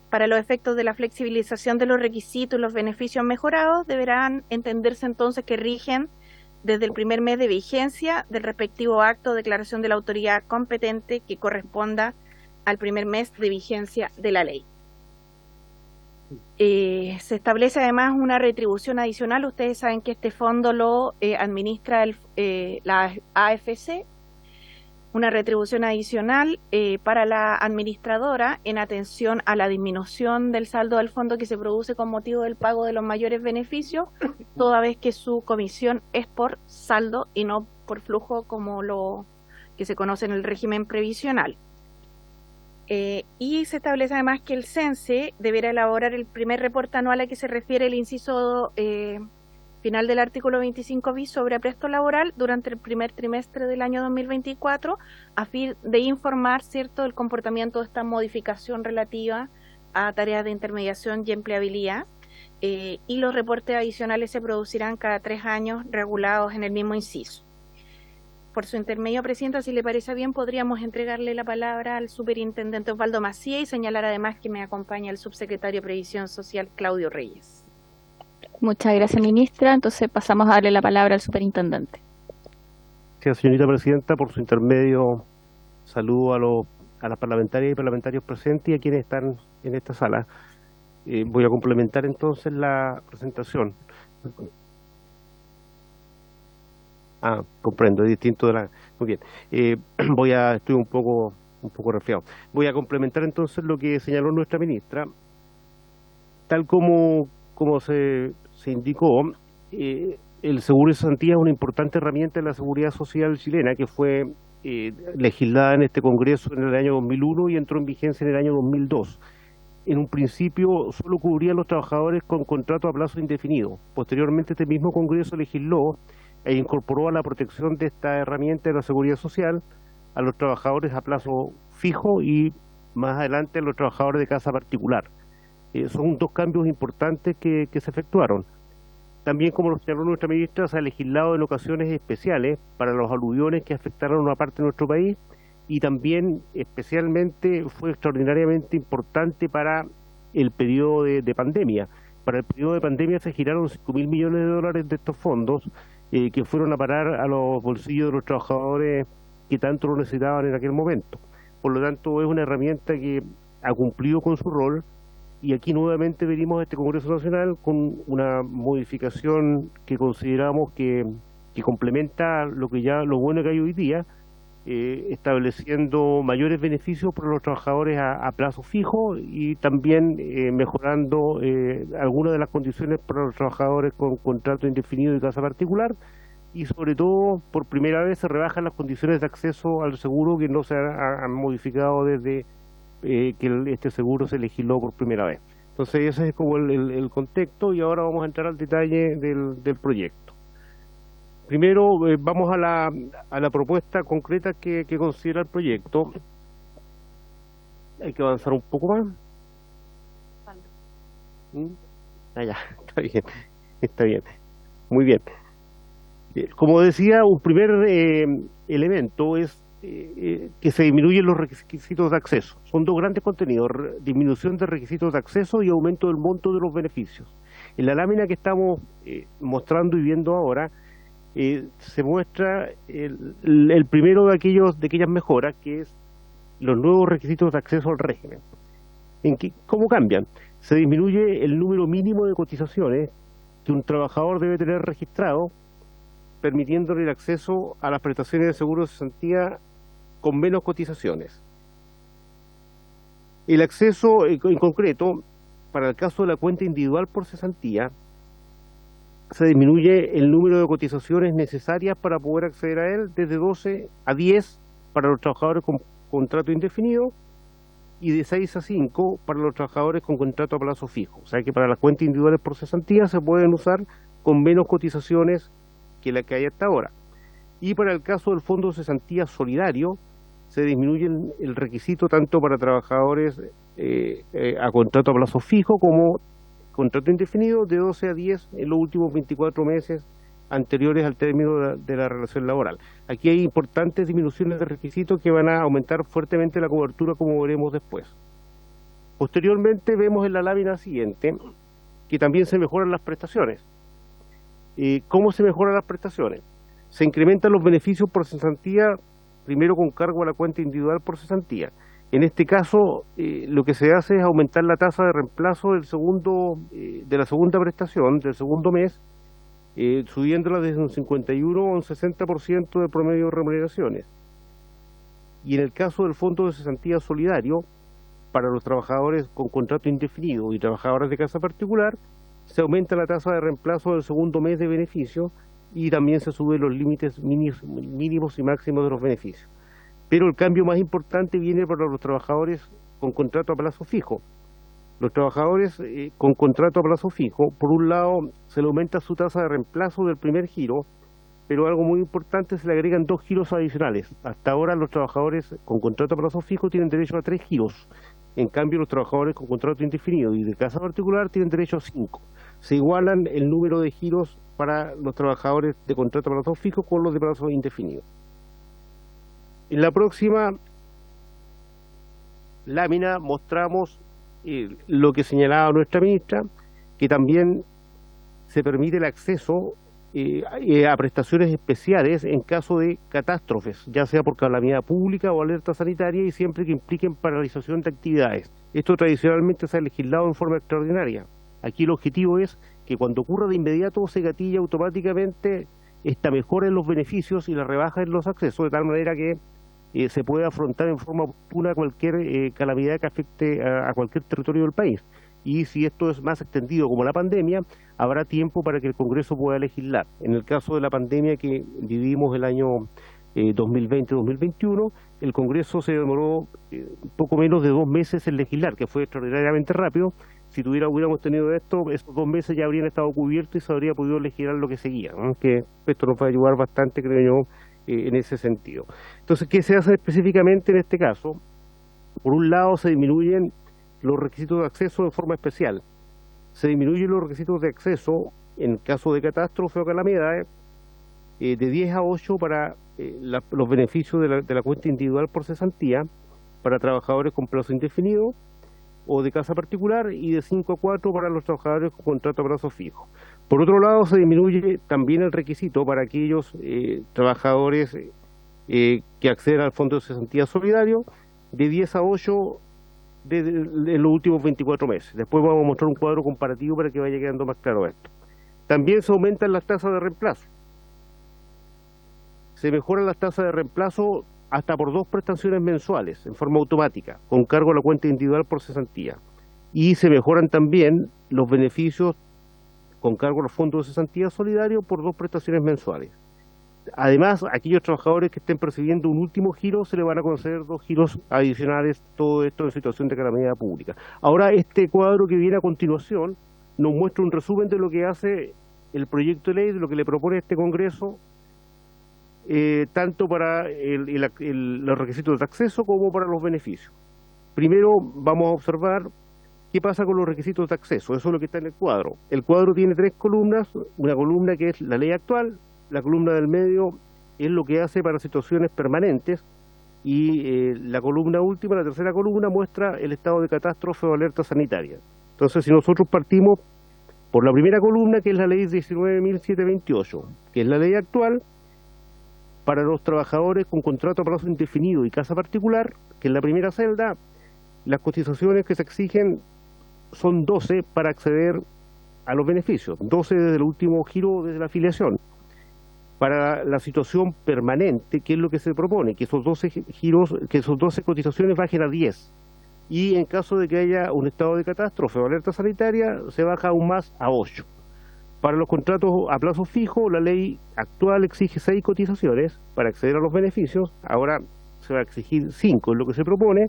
S8: para los efectos de la flexibilización de los requisitos y los beneficios mejorados, deberán entenderse entonces que rigen desde el primer mes de vigencia del respectivo acto o declaración de la autoridad competente que corresponda al primer mes de vigencia de la ley. Se establece además una retribución adicional. Ustedes saben que este fondo lo administra la AFC, una retribución adicional para la administradora en atención a la disminución del saldo del fondo que se produce con motivo del pago de los mayores beneficios, toda vez que su comisión es por saldo y no por flujo como lo que se conoce en el régimen previsional. Y se establece además que el CENSE deberá elaborar el primer reporte anual a que se refiere el inciso final del artículo 25 bis sobre apresto laboral durante el primer trimestre del año 2024, a fin de informar, ¿cierto?, el comportamiento de esta modificación relativa a tareas de intermediación y empleabilidad, y los reportes adicionales se producirán cada 3 años regulados en el mismo inciso. Por su intermedio, Presidenta, si le parece bien, podríamos entregarle la palabra al superintendente Osvaldo Macía y señalar además que me acompaña el subsecretario de Previsión Social, Claudio Reyes.
S1: Muchas gracias, ministra. Entonces pasamos a darle la palabra al superintendente.
S10: Gracias, señorita Presidenta, por su intermedio. Saludo a las parlamentarias y parlamentarios presentes y a quienes están en esta sala. Voy a complementar entonces la presentación. Comprendo, es distinto de la... Muy bien, estoy un poco resfriado. Voy a complementar entonces lo que señaló nuestra ministra. Tal como se indicó, el seguro de cesantía es una importante herramienta de la seguridad social chilena que fue legislada en este Congreso en el año 2001 y entró en vigencia en el año 2002. En un principio solo cubría a los trabajadores con contrato a plazo indefinido. Posteriormente este mismo Congreso legisló e incorporó a la protección de esta herramienta de la seguridad social a los trabajadores a plazo fijo y más adelante a los trabajadores de casa particular. Son 2 cambios importantes que se efectuaron. También, como lo señaló nuestra ministra, se ha legislado en ocasiones especiales para los aluviones que afectaron a una parte de nuestro país y también especialmente fue extraordinariamente importante para el periodo de pandemia. Para el periodo de pandemia se giraron 5.000 millones de dólares de estos fondos que fueron a parar a los bolsillos de los trabajadores que tanto lo necesitaban en aquel momento. Por lo tanto, es una herramienta que ha cumplido con su rol y aquí nuevamente venimos a este Congreso Nacional con una modificación que consideramos que que complementa lo bueno que hay hoy día, estableciendo mayores beneficios para los trabajadores a plazo fijo y también mejorando algunas de las condiciones para los trabajadores con contrato indefinido y casa particular, y sobre todo por primera vez se rebajan las condiciones de acceso al seguro que no se han modificado desde que este seguro se legisló por primera vez. Entonces ese es como el contexto, y ahora vamos a entrar al detalle del proyecto. Primero vamos a la propuesta concreta que considera el proyecto. Hay que avanzar un poco más. Ya, está bien, muy bien. Como decía, un primer elemento es que se disminuyen los requisitos de acceso. Son dos grandes contenidos: disminución de requisitos de acceso y aumento del monto de los beneficios. En la lámina que estamos mostrando y viendo ahora, se muestra el primero de aquellas mejoras, que es los nuevos requisitos de acceso al régimen. ¿Cómo cambian? Se disminuye el número mínimo de cotizaciones que un trabajador debe tener registrado, permitiéndole el acceso a las prestaciones de seguro de cesantía con menos cotizaciones. El acceso en concreto, para el caso de la cuenta individual por cesantía, se disminuye el número de cotizaciones necesarias para poder acceder a él desde 12 a 10 para los trabajadores con contrato indefinido y de 6 a 5 para los trabajadores con contrato a plazo fijo. O sea que para las cuentas individuales por cesantía se pueden usar con menos cotizaciones que la que hay hasta ahora. Y para el caso del Fondo de Cesantía Solidario, se disminuye el requisito tanto para trabajadores a contrato a plazo fijo como contrato indefinido de 12 a 10 en los últimos 24 meses anteriores al término de la relación laboral. Aquí hay importantes disminuciones de requisitos que van a aumentar fuertemente la cobertura, como veremos después. Posteriormente vemos en la lámina siguiente que también se mejoran las prestaciones. ¿Cómo se mejoran las prestaciones? Se incrementan los beneficios por cesantía, primero con cargo a la cuenta individual por cesantía. En este caso, lo que se hace es aumentar la tasa de reemplazo de la segunda prestación, del segundo mes, subiéndola desde un 51 a un 60% del promedio de remuneraciones. Y en el caso del Fondo de Cesantía Solidario, para los trabajadores con contrato indefinido y trabajadores de casa particular, se aumenta la tasa de reemplazo del segundo mes de beneficio y también se suben los límites mínimos y máximos de los beneficios. Pero el cambio más importante viene para los trabajadores con contrato a plazo fijo. Los trabajadores con contrato a plazo fijo, por un lado, se le aumenta su tasa de reemplazo del primer giro, pero algo muy importante, se le agregan 2 giros adicionales. Hasta ahora los trabajadores con contrato a plazo fijo tienen derecho a 3 giros. En cambio, los trabajadores con contrato indefinido y de casa particular tienen derecho a 5. Se igualan el número de giros para los trabajadores de contrato a plazo fijo con los de plazo indefinido. En la próxima lámina mostramos lo que señalaba nuestra ministra, que también se permite el acceso a prestaciones especiales en caso de catástrofes, ya sea por calamidad pública o alerta sanitaria, y siempre que impliquen paralización de actividades. Esto tradicionalmente se ha legislado en forma extraordinaria. Aquí el objetivo es que cuando ocurra de inmediato se gatilla automáticamente esta mejora en los beneficios y la rebaja en los accesos, de tal manera que se puede afrontar en forma oportuna cualquier calamidad que afecte a cualquier territorio del país. Y si esto es más extendido como la pandemia, habrá tiempo para que el Congreso pueda legislar. En el caso de la pandemia que vivimos el año 2020-2021, el Congreso se demoró poco menos de 2 meses en legislar, que fue extraordinariamente rápido. Si hubiéramos tenido esto, esos 2 meses ya habrían estado cubiertos y se habría podido legislar lo que seguía, ¿no? Que esto nos va a ayudar bastante, creo yo, en ese sentido. Entonces, ¿qué se hace específicamente en este caso? Por un lado, se disminuyen los requisitos de acceso de forma especial. Se disminuyen los requisitos de acceso en caso de catástrofe o calamidades de 10 a 8 para los beneficios de la cuenta individual por cesantía para trabajadores con plazo indefinido o de casa particular, y de 5 a 4 para los trabajadores con contrato a plazo fijo. Por otro lado, se disminuye también el requisito para aquellos trabajadores que acceden al Fondo de Cesantía Solidario de 10 a 8 de los últimos 24 meses. Después vamos a mostrar un cuadro comparativo para que vaya quedando más claro esto. También se aumentan las tasas de reemplazo. se mejoran las tasas de reemplazo hasta por 2 prestaciones mensuales, en forma automática, con cargo a la cuenta individual por cesantía. Y se mejoran también los beneficios con cargo a los fondos de cesantía solidario por 2 prestaciones mensuales. Además, a aquellos trabajadores que estén percibiendo un último giro se les van a conceder 2 giros adicionales, todo esto en situación de calamidad pública. Ahora, este cuadro que viene a continuación nos muestra un resumen de lo que hace el proyecto de ley, de lo que le propone este Congreso, tanto para los requisitos de acceso como para los beneficios. Primero vamos a observar qué pasa con los requisitos de acceso. Eso es lo que está en el cuadro. El cuadro tiene 3 columnas, una columna que es la ley actual, la columna del medio es lo que hace para situaciones permanentes y la columna última, la tercera columna, muestra el estado de catástrofe o alerta sanitaria. Entonces, si nosotros partimos por la primera columna, que es la ley 19.728, que es la ley actual, para los trabajadores con contrato a plazo indefinido y casa particular, que es la primera celda, las cotizaciones que se exigen son 12 para acceder a los beneficios, 12 desde el último giro desde la afiliación. Para la situación permanente, ¿qué es lo que se propone? Que esos 12 giros, que esos 12 cotizaciones bajen a 10. Y en caso de que haya un estado de catástrofe o alerta sanitaria, se baja aún más a 8. Para los contratos a plazo fijo, la ley actual exige 6 cotizaciones para acceder a los beneficios. Ahora se va a exigir 5, es lo que se propone.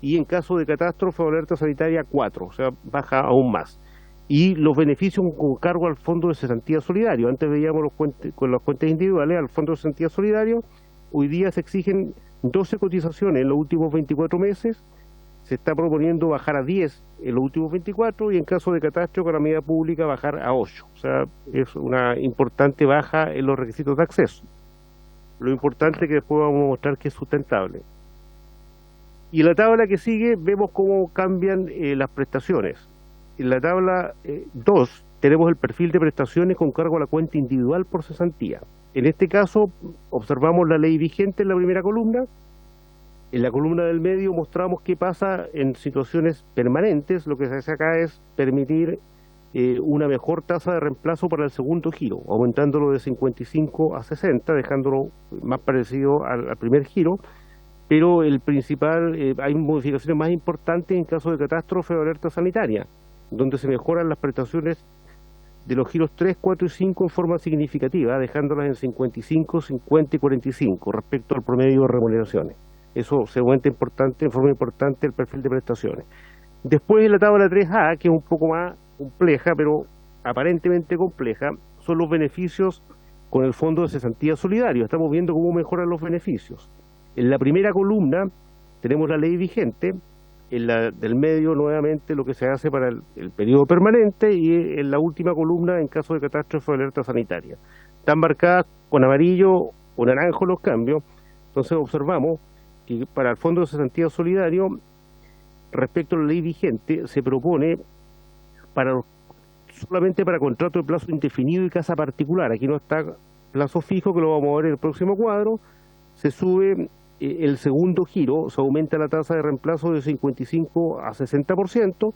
S10: Y en caso de catástrofe o alerta sanitaria, 4, o sea, baja aún más. Y los beneficios con cargo al Fondo de Cesantía Solidario. Antes veíamos con las cuentas individuales al Fondo de Cesantía Solidario. Hoy día se exigen 12 cotizaciones en los últimos 24 meses. Se está proponiendo bajar a 10 en los últimos 24 y en caso de catástrofe con la medida pública bajar a 8. O sea, es una importante baja en los requisitos de acceso. Lo importante es que después vamos a mostrar que es sustentable. Y en la tabla que sigue vemos cómo cambian las prestaciones. En la tabla 2 tenemos el perfil de prestaciones con cargo a la cuenta individual por cesantía. En este caso observamos la ley vigente en la primera columna. En la columna del medio mostramos qué pasa en situaciones permanentes. Lo que se hace acá es permitir una mejor tasa de reemplazo para el segundo giro, aumentándolo de 55 a 60, dejándolo más parecido al primer giro. Pero el principal, hay modificaciones más importantes en caso de catástrofe o alerta sanitaria, donde se mejoran las prestaciones de los giros 3, 4 y 5 en forma significativa, dejándolas en 55, 50 y 45 respecto al promedio de remuneraciones. Eso se aumenta en forma importante el perfil de prestaciones. Después en la tabla 3A, que es un poco más compleja, pero aparentemente compleja, son los beneficios con el Fondo de Cesantía Solidario. Estamos viendo cómo mejoran los beneficios. En la primera columna tenemos la ley vigente, en la del medio nuevamente lo que se hace para el periodo permanente y en la última columna en caso de catástrofe o alerta sanitaria. Están marcadas con amarillo o naranjo los cambios. Entonces observamos que para el Fondo de Cesantía Solidario, respecto a la ley vigente, se propone solamente para contrato de plazo indefinido y casa particular. Aquí no está plazo fijo, que lo vamos a ver en el próximo cuadro. Se sube el segundo giro, se aumenta la tasa de reemplazo de 55 a 60%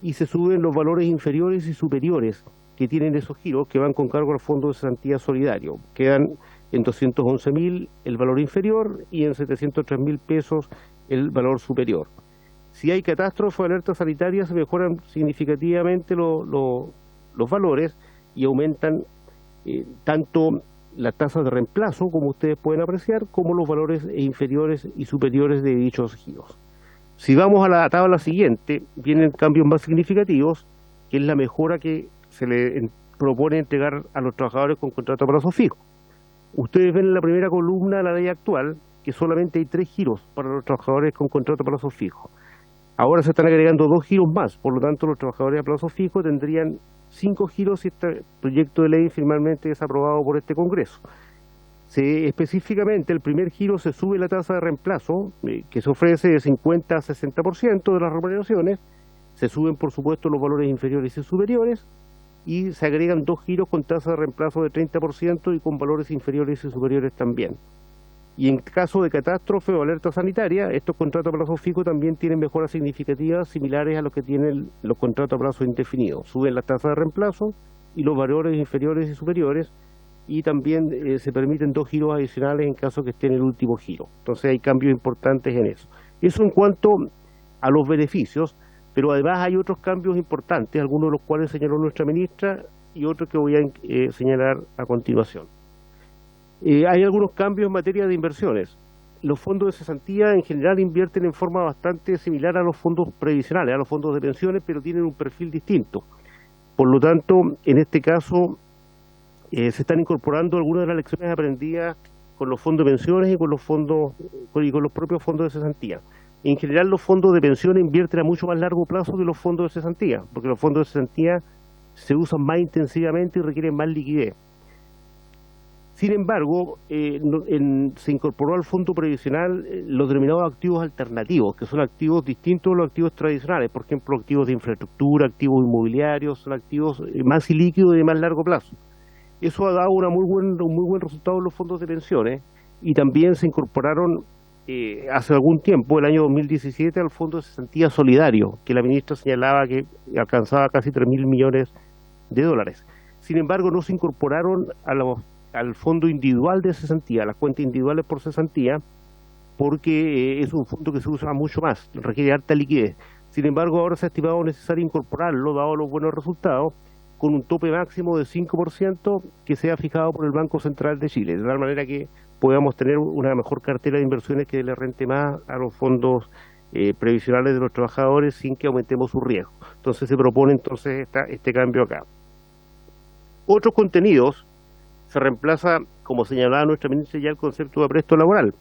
S10: y se suben los valores inferiores y superiores que tienen esos giros que van con cargo al Fondo de Cesantía Solidario. Quedan en 211.000 el valor inferior y en 703.000 pesos el valor superior. Si hay catástrofe o alerta sanitaria, se mejoran significativamente los valores y aumentan tanto las tasas de reemplazo, como ustedes pueden apreciar, como los valores inferiores y superiores de dichos giros. Si vamos a la tabla siguiente, vienen cambios más significativos, que es la mejora que se le propone entregar a los trabajadores con contrato a plazo fijo. Ustedes ven en la primera columna la ley actual, que solamente hay 3 giros para los trabajadores con contrato a plazo fijo. Ahora se están agregando 2 giros más, por lo tanto los trabajadores a plazo fijo tendrían 5 giros si este proyecto de ley finalmente es aprobado por este Congreso. Específicamente, el primer giro se sube la tasa de reemplazo, que se ofrece de 50 a 60% de las remuneraciones, se suben por supuesto los valores inferiores y superiores, y se agregan 2 giros con tasa de reemplazo de 30% y con valores inferiores y superiores también. Y en caso de catástrofe o alerta sanitaria, estos contratos a plazo fijo también tienen mejoras significativas similares a los que tienen los contratos a plazo indefinido. Suben las tasas de reemplazo y los valores inferiores y superiores y también se permiten 2 giros adicionales en caso que esté en el último giro. Entonces hay cambios importantes en eso. Eso en cuanto a los beneficios, pero además hay otros cambios importantes, algunos de los cuales señaló nuestra ministra y otros que voy a señalar a continuación. Hay algunos cambios en materia de inversiones. Los fondos de cesantía en general invierten en forma bastante similar a los fondos previsionales, a los fondos de pensiones, pero tienen un perfil distinto. Por lo tanto, en este caso, se están incorporando algunas de las lecciones aprendidas con los fondos de pensiones y con los propios fondos de cesantía. En general, los fondos de pensiones invierten a mucho más largo plazo que los fondos de cesantía, porque los fondos de cesantía se usan más intensivamente y requieren más liquidez. Sin embargo, se incorporó al fondo previsional los denominados activos alternativos, que son activos distintos a los activos tradicionales, por ejemplo, activos de infraestructura, activos inmobiliarios, son activos más ilíquidos y de más largo plazo. Eso ha dado un muy buen resultado en los fondos de pensiones y también se incorporaron hace algún tiempo, el año 2017, al Fondo de Cesantía Solidario, que la ministra señalaba que alcanzaba casi 3.000 millones de dólares. Sin embargo, no se incorporaron al fondo individual de cesantía, a las cuentas individuales por cesantía, porque es un fondo que se usa mucho más, requiere alta liquidez. Sin embargo, ahora se ha estimado necesario incorporarlo, dado los buenos resultados, con un tope máximo de 5% que sea fijado por el Banco Central de Chile, de tal manera que podamos tener una mejor cartera de inversiones que le rente más a los fondos previsionales de los trabajadores sin que aumentemos su riesgo. Entonces se propone este cambio acá. Otros contenidos se reemplaza, como señalaba nuestra ministra, ya el concepto de apresto laboral.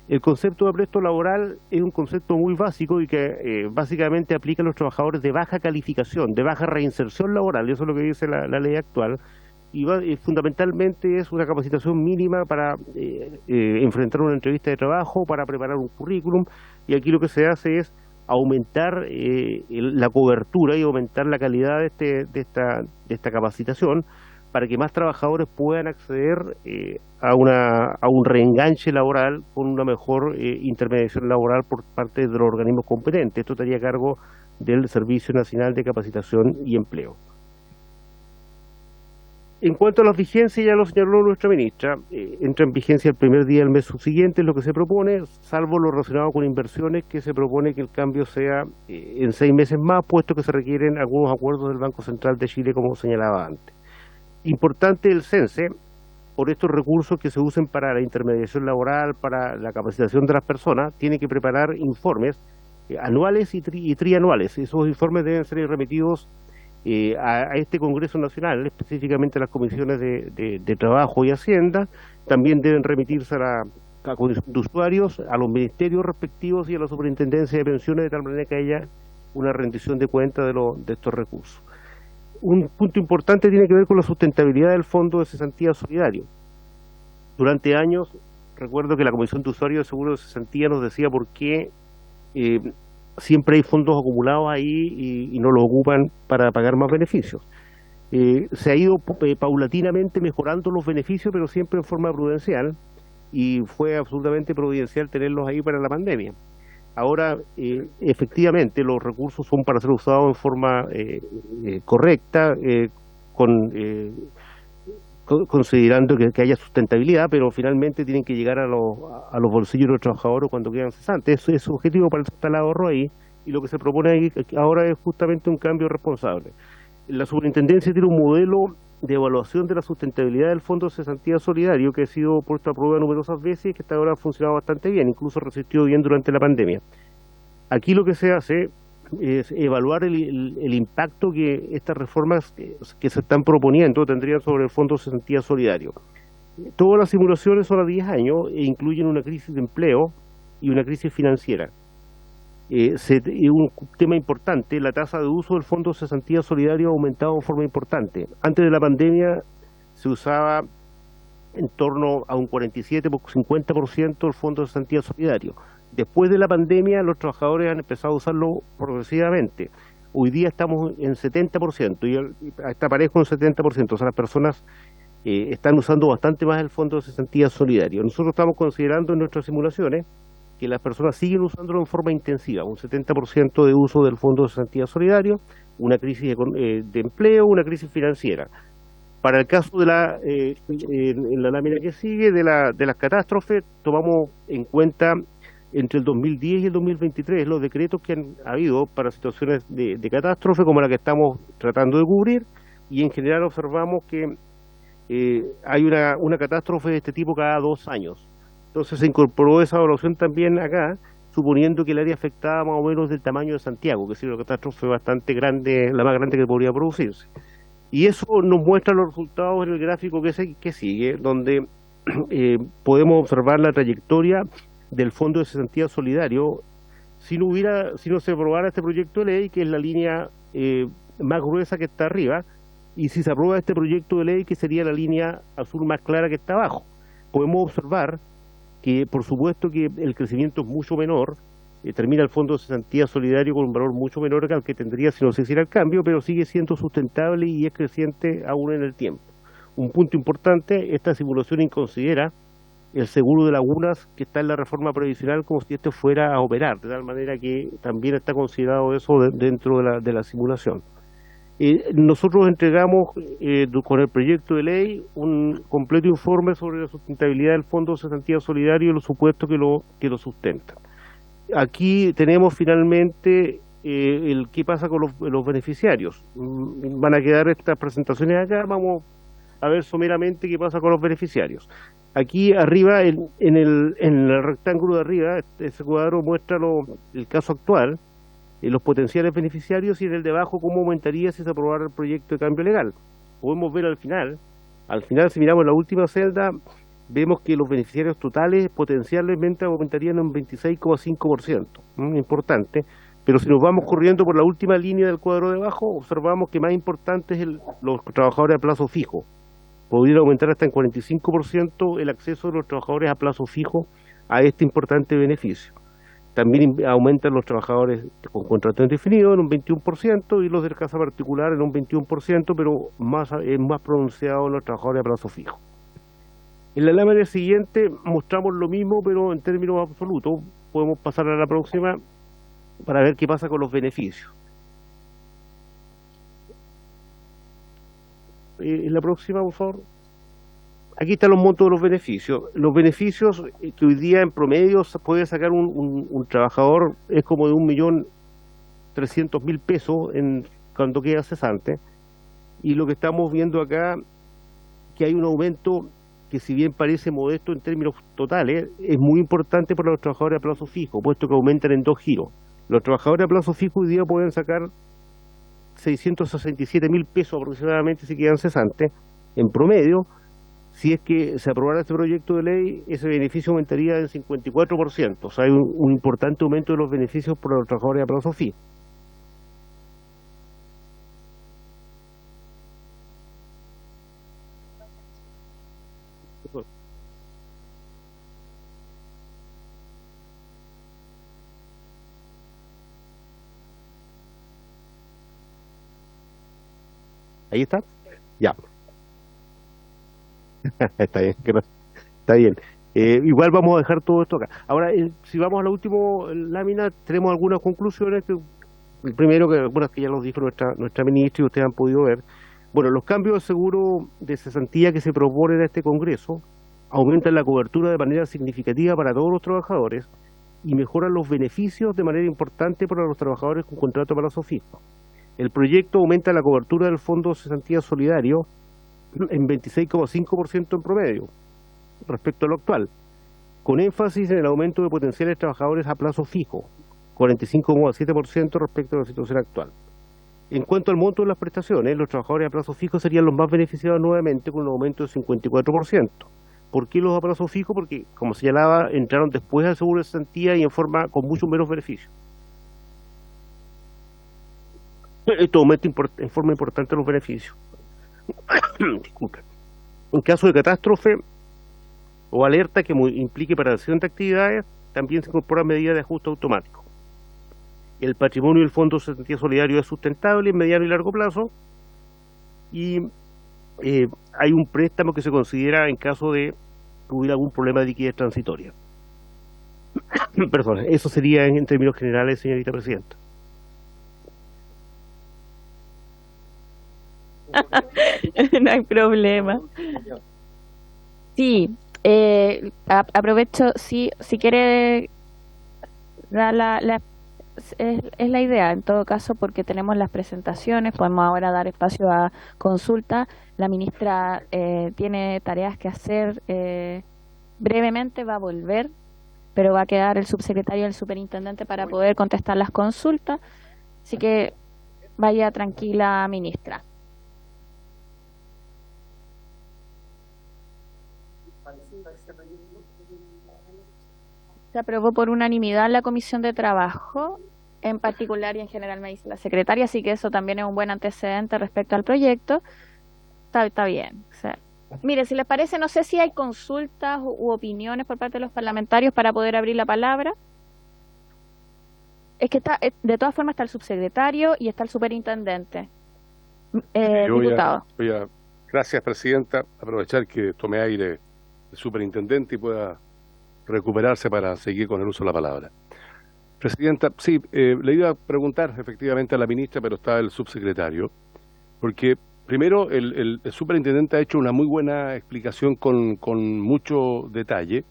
S10: El concepto de apresto laboral es un concepto muy básico y que básicamente aplica a los trabajadores de baja calificación, de baja reinserción laboral, y eso es lo que dice la ley actual, y fundamentalmente es una capacitación mínima para enfrentar una entrevista de trabajo, para preparar un currículum, y aquí lo que se hace es aumentar la cobertura y aumentar la calidad de esta capacitación, para que más trabajadores puedan acceder a un reenganche laboral con una mejor intermediación laboral por parte de los organismos competentes. Esto estaría a cargo del Servicio Nacional de Capacitación y Empleo. En cuanto a las vigencias, ya lo señaló nuestra ministra, entra en vigencia el primer día del mes subsiguiente, es lo que se propone, salvo lo relacionado con inversiones, que se propone que el cambio sea en 6 meses más, puesto que se requieren algunos acuerdos del Banco Central de Chile, como señalaba antes. Importante el CENSE, por estos recursos que se usen para la intermediación laboral, para la capacitación de las personas, tiene que preparar informes anuales y trianuales. Esos informes deben ser remitidos a este Congreso Nacional, específicamente a las comisiones de Trabajo y Hacienda. También deben remitirse a Comisión de Usuarios, a los ministerios respectivos y a la Superintendencia de Pensiones, de tal manera que haya una rendición de cuenta de estos recursos. Un punto importante tiene que ver con la sustentabilidad del Fondo de Cesantía Solidario. Durante años, recuerdo que la Comisión de Usuarios de Seguro de Cesantía nos decía por qué siempre hay fondos acumulados ahí y no los ocupan para pagar más beneficios. Se ha ido paulatinamente mejorando los beneficios, pero siempre en forma prudencial, y fue absolutamente providencial tenerlos ahí para la pandemia. Ahora, efectivamente, los recursos son para ser usados en forma correcta, considerando que haya sustentabilidad, pero finalmente tienen que llegar a los bolsillos de los trabajadores cuando quedan cesantes. Eso es su objetivo, para eso está el ahorro ahí, y lo que se propone ahí ahora es justamente un cambio responsable. La superintendencia tiene un modelo de evaluación de la sustentabilidad del Fondo de Cesantía Solidario que ha sido puesto a prueba numerosas veces y que hasta ahora ha funcionado bastante bien, incluso resistió bien durante la pandemia. Aquí lo que se hace es evaluar el impacto que estas reformas que se están proponiendo tendrían sobre el Fondo de Cesantía Solidario. Todas las simulaciones son a 10 años e incluyen una crisis de empleo y una crisis financiera. Un tema importante, la tasa de uso del Fondo de Cesantía Solidario ha aumentado de forma importante. Antes de la pandemia se usaba en torno a un 47-50% el Fondo de Cesantía Solidario. Después de la pandemia los trabajadores han empezado a usarlo progresivamente. Hoy día estamos en 70% y está parejo en 70%. O sea, las personas están usando bastante más el Fondo de Cesantía Solidario. Nosotros estamos considerando en nuestras simulaciones que las personas siguen usándolo en forma intensiva, un 70% de uso del Fondo de Cesantía Solidario, una crisis de empleo, una crisis financiera. Para el caso de en la lámina que sigue, de las catástrofes, tomamos en cuenta entre el 2010 y el 2023 los decretos que han habido para situaciones de catástrofe como la que estamos tratando de cubrir, y en general observamos que hay una catástrofe de este tipo cada 2 años. Entonces se incorporó esa evaluación también acá, suponiendo que el área afectada más o menos del tamaño de Santiago, que es una catástrofe bastante grande, la más grande que podría producirse. Y eso nos muestra los resultados en el gráfico que sigue, donde podemos observar la trayectoria del Fondo de Cesantía Solidario si no se aprobara este proyecto de ley, que es la línea más gruesa que está arriba, y si se aprueba este proyecto de ley, que sería la línea azul más clara que está abajo. Podemos observar que, por supuesto, que el crecimiento es mucho menor, termina el Fondo de Cesantía Solidario con un valor mucho menor que el que tendría si no se hiciera el cambio, pero sigue siendo sustentable y es creciente aún en el tiempo. Un punto importante, esta simulación considera el seguro de lagunas que está en la reforma previsional como si esto fuera a operar, de tal manera que también está considerado eso dentro de la simulación. Nosotros entregamos con el proyecto de ley un completo informe sobre la sustentabilidad del Fondo de Cesantía Solidario y los supuestos que lo sustentan. Aquí tenemos finalmente el qué pasa con los beneficiarios. Van a quedar estas presentaciones acá, vamos a ver someramente qué pasa con los beneficiarios. Aquí arriba, en el rectángulo de arriba, ese cuadro muestra el caso actual, los potenciales beneficiarios, y en el de abajo cómo aumentaría si se aprobara el proyecto de cambio legal. Podemos ver al final, si miramos la última celda, vemos que los beneficiarios totales potencialmente aumentarían en un 26,5%, importante, pero si nos vamos corriendo por la última línea del cuadro de abajo, observamos que más importante es los trabajadores a plazo fijo. Podría aumentar hasta en 45% el acceso de los trabajadores a plazo fijo a este importante beneficio. También aumentan los trabajadores con contrato indefinido en un 21% y los de casa particular en un 21%, pero es más pronunciado en los trabajadores a plazo fijo. En la lámina siguiente mostramos lo mismo, pero en términos absolutos. Podemos pasar a la próxima para ver qué pasa con los beneficios. En la próxima, por favor. Aquí están los montos de los beneficios. Los beneficios que hoy día en promedio puede sacar un trabajador es como de 1.300.000 pesos cuando queda cesante. Y lo que estamos viendo acá, que hay un aumento que, si bien parece modesto en términos totales, es muy importante para los trabajadores a plazo fijo, puesto que aumentan en 2 giros. Los trabajadores a plazo fijo hoy día pueden sacar 667.000 pesos aproximadamente si quedan cesantes, en promedio. Si es que se aprobara este proyecto de ley, ese beneficio aumentaría en 54%, o sea, hay un importante aumento de los beneficios para los trabajadores a plazo fijo. Ahí está. Ya. Está bien. Está bien. Igual vamos a dejar todo esto acá. Ahora, si vamos a la última lámina, tenemos algunas conclusiones. El primero, que ya los dijo nuestra ministra y ustedes han podido ver. Bueno, los cambios de seguro de cesantía que se proponen a este Congreso aumentan la cobertura de manera significativa para todos los trabajadores y mejoran los beneficios de manera importante para los trabajadores con contrato a plazo fijo. El proyecto aumenta la cobertura del Fondo de Cesantía Solidario en 26,5% en promedio respecto a lo actual, con énfasis en el aumento de potenciales trabajadores a plazo fijo, 45,7% respecto a la situación actual. En cuanto al monto de las prestaciones, los trabajadores a plazo fijo serían los más beneficiados nuevamente, con un aumento de 54%. ¿Por qué los a plazo fijo? Porque, como señalaba, entraron después al seguro de cesantía y con mucho menos beneficios. Esto aumenta en forma importante los beneficios. Disculpen. En caso de catástrofe o alerta que implique paralización de actividades, también se incorporan medidas de ajuste automático. El patrimonio del Fondo de Cesantía Solidario es sustentable en mediano y largo plazo, y hay un préstamo que se considera en caso de que hubiera algún problema de liquidez transitoria. Perdón, eso sería en términos generales, señorita presidenta.
S1: No hay problema. Sí, aprovecho, si quiere dar es la idea, en todo caso, porque tenemos las presentaciones, podemos ahora dar espacio a consulta. La ministra tiene tareas que hacer, brevemente va a volver, pero va a quedar el subsecretario y el superintendente para poder contestar las consultas, así que vaya tranquila, ministra. Se aprobó por unanimidad en la Comisión de Trabajo, en particular y en general me dice la secretaria, así que eso también es un buen antecedente respecto al proyecto. Está bien. O sea, mire, si les parece, no sé si hay consultas u opiniones por parte de los parlamentarios para poder abrir la palabra. Es que de todas formas está el subsecretario y está el superintendente. Diputado.
S11: Gracias, presidenta. Aprovechar que tome aire el superintendente y pueda recuperarse para seguir con el uso de la palabra. Presidenta, sí, le iba a preguntar efectivamente a la ministra, pero está el subsecretario, porque primero el superintendente ha hecho una muy buena explicación con mucho detalle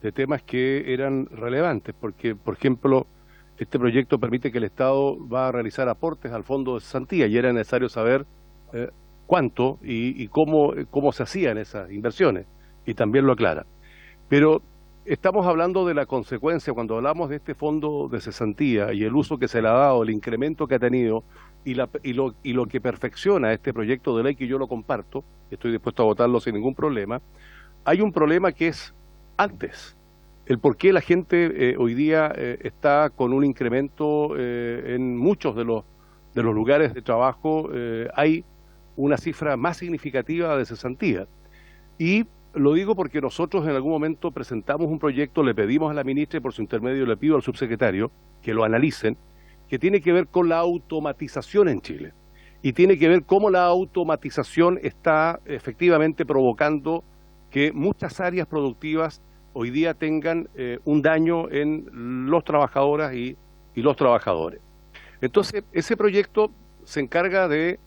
S11: de temas que eran relevantes, porque, por ejemplo, este proyecto permite que el Estado va a realizar aportes al Fondo de Cesantía y era necesario saber cuánto y cómo se hacían esas inversiones, y también lo aclara. Pero estamos hablando de la consecuencia, cuando hablamos de este fondo de cesantía y el uso que se le ha dado, el incremento que ha tenido y lo que perfecciona este proyecto de ley, que yo lo comparto, estoy dispuesto a votarlo sin ningún problema. Hay un problema que es antes, el por qué la gente hoy día está con un incremento en muchos de los lugares de trabajo, hay una cifra más significativa de cesantía. Y lo digo porque nosotros en algún momento presentamos un proyecto, le pedimos a la ministra y por su intermedio le pido al subsecretario que lo analicen, que tiene que ver con la automatización en Chile. Y tiene que ver cómo la automatización está efectivamente provocando que muchas áreas productivas hoy día tengan un daño en los trabajadoras y los trabajadores. Entonces, ese proyecto se encarga de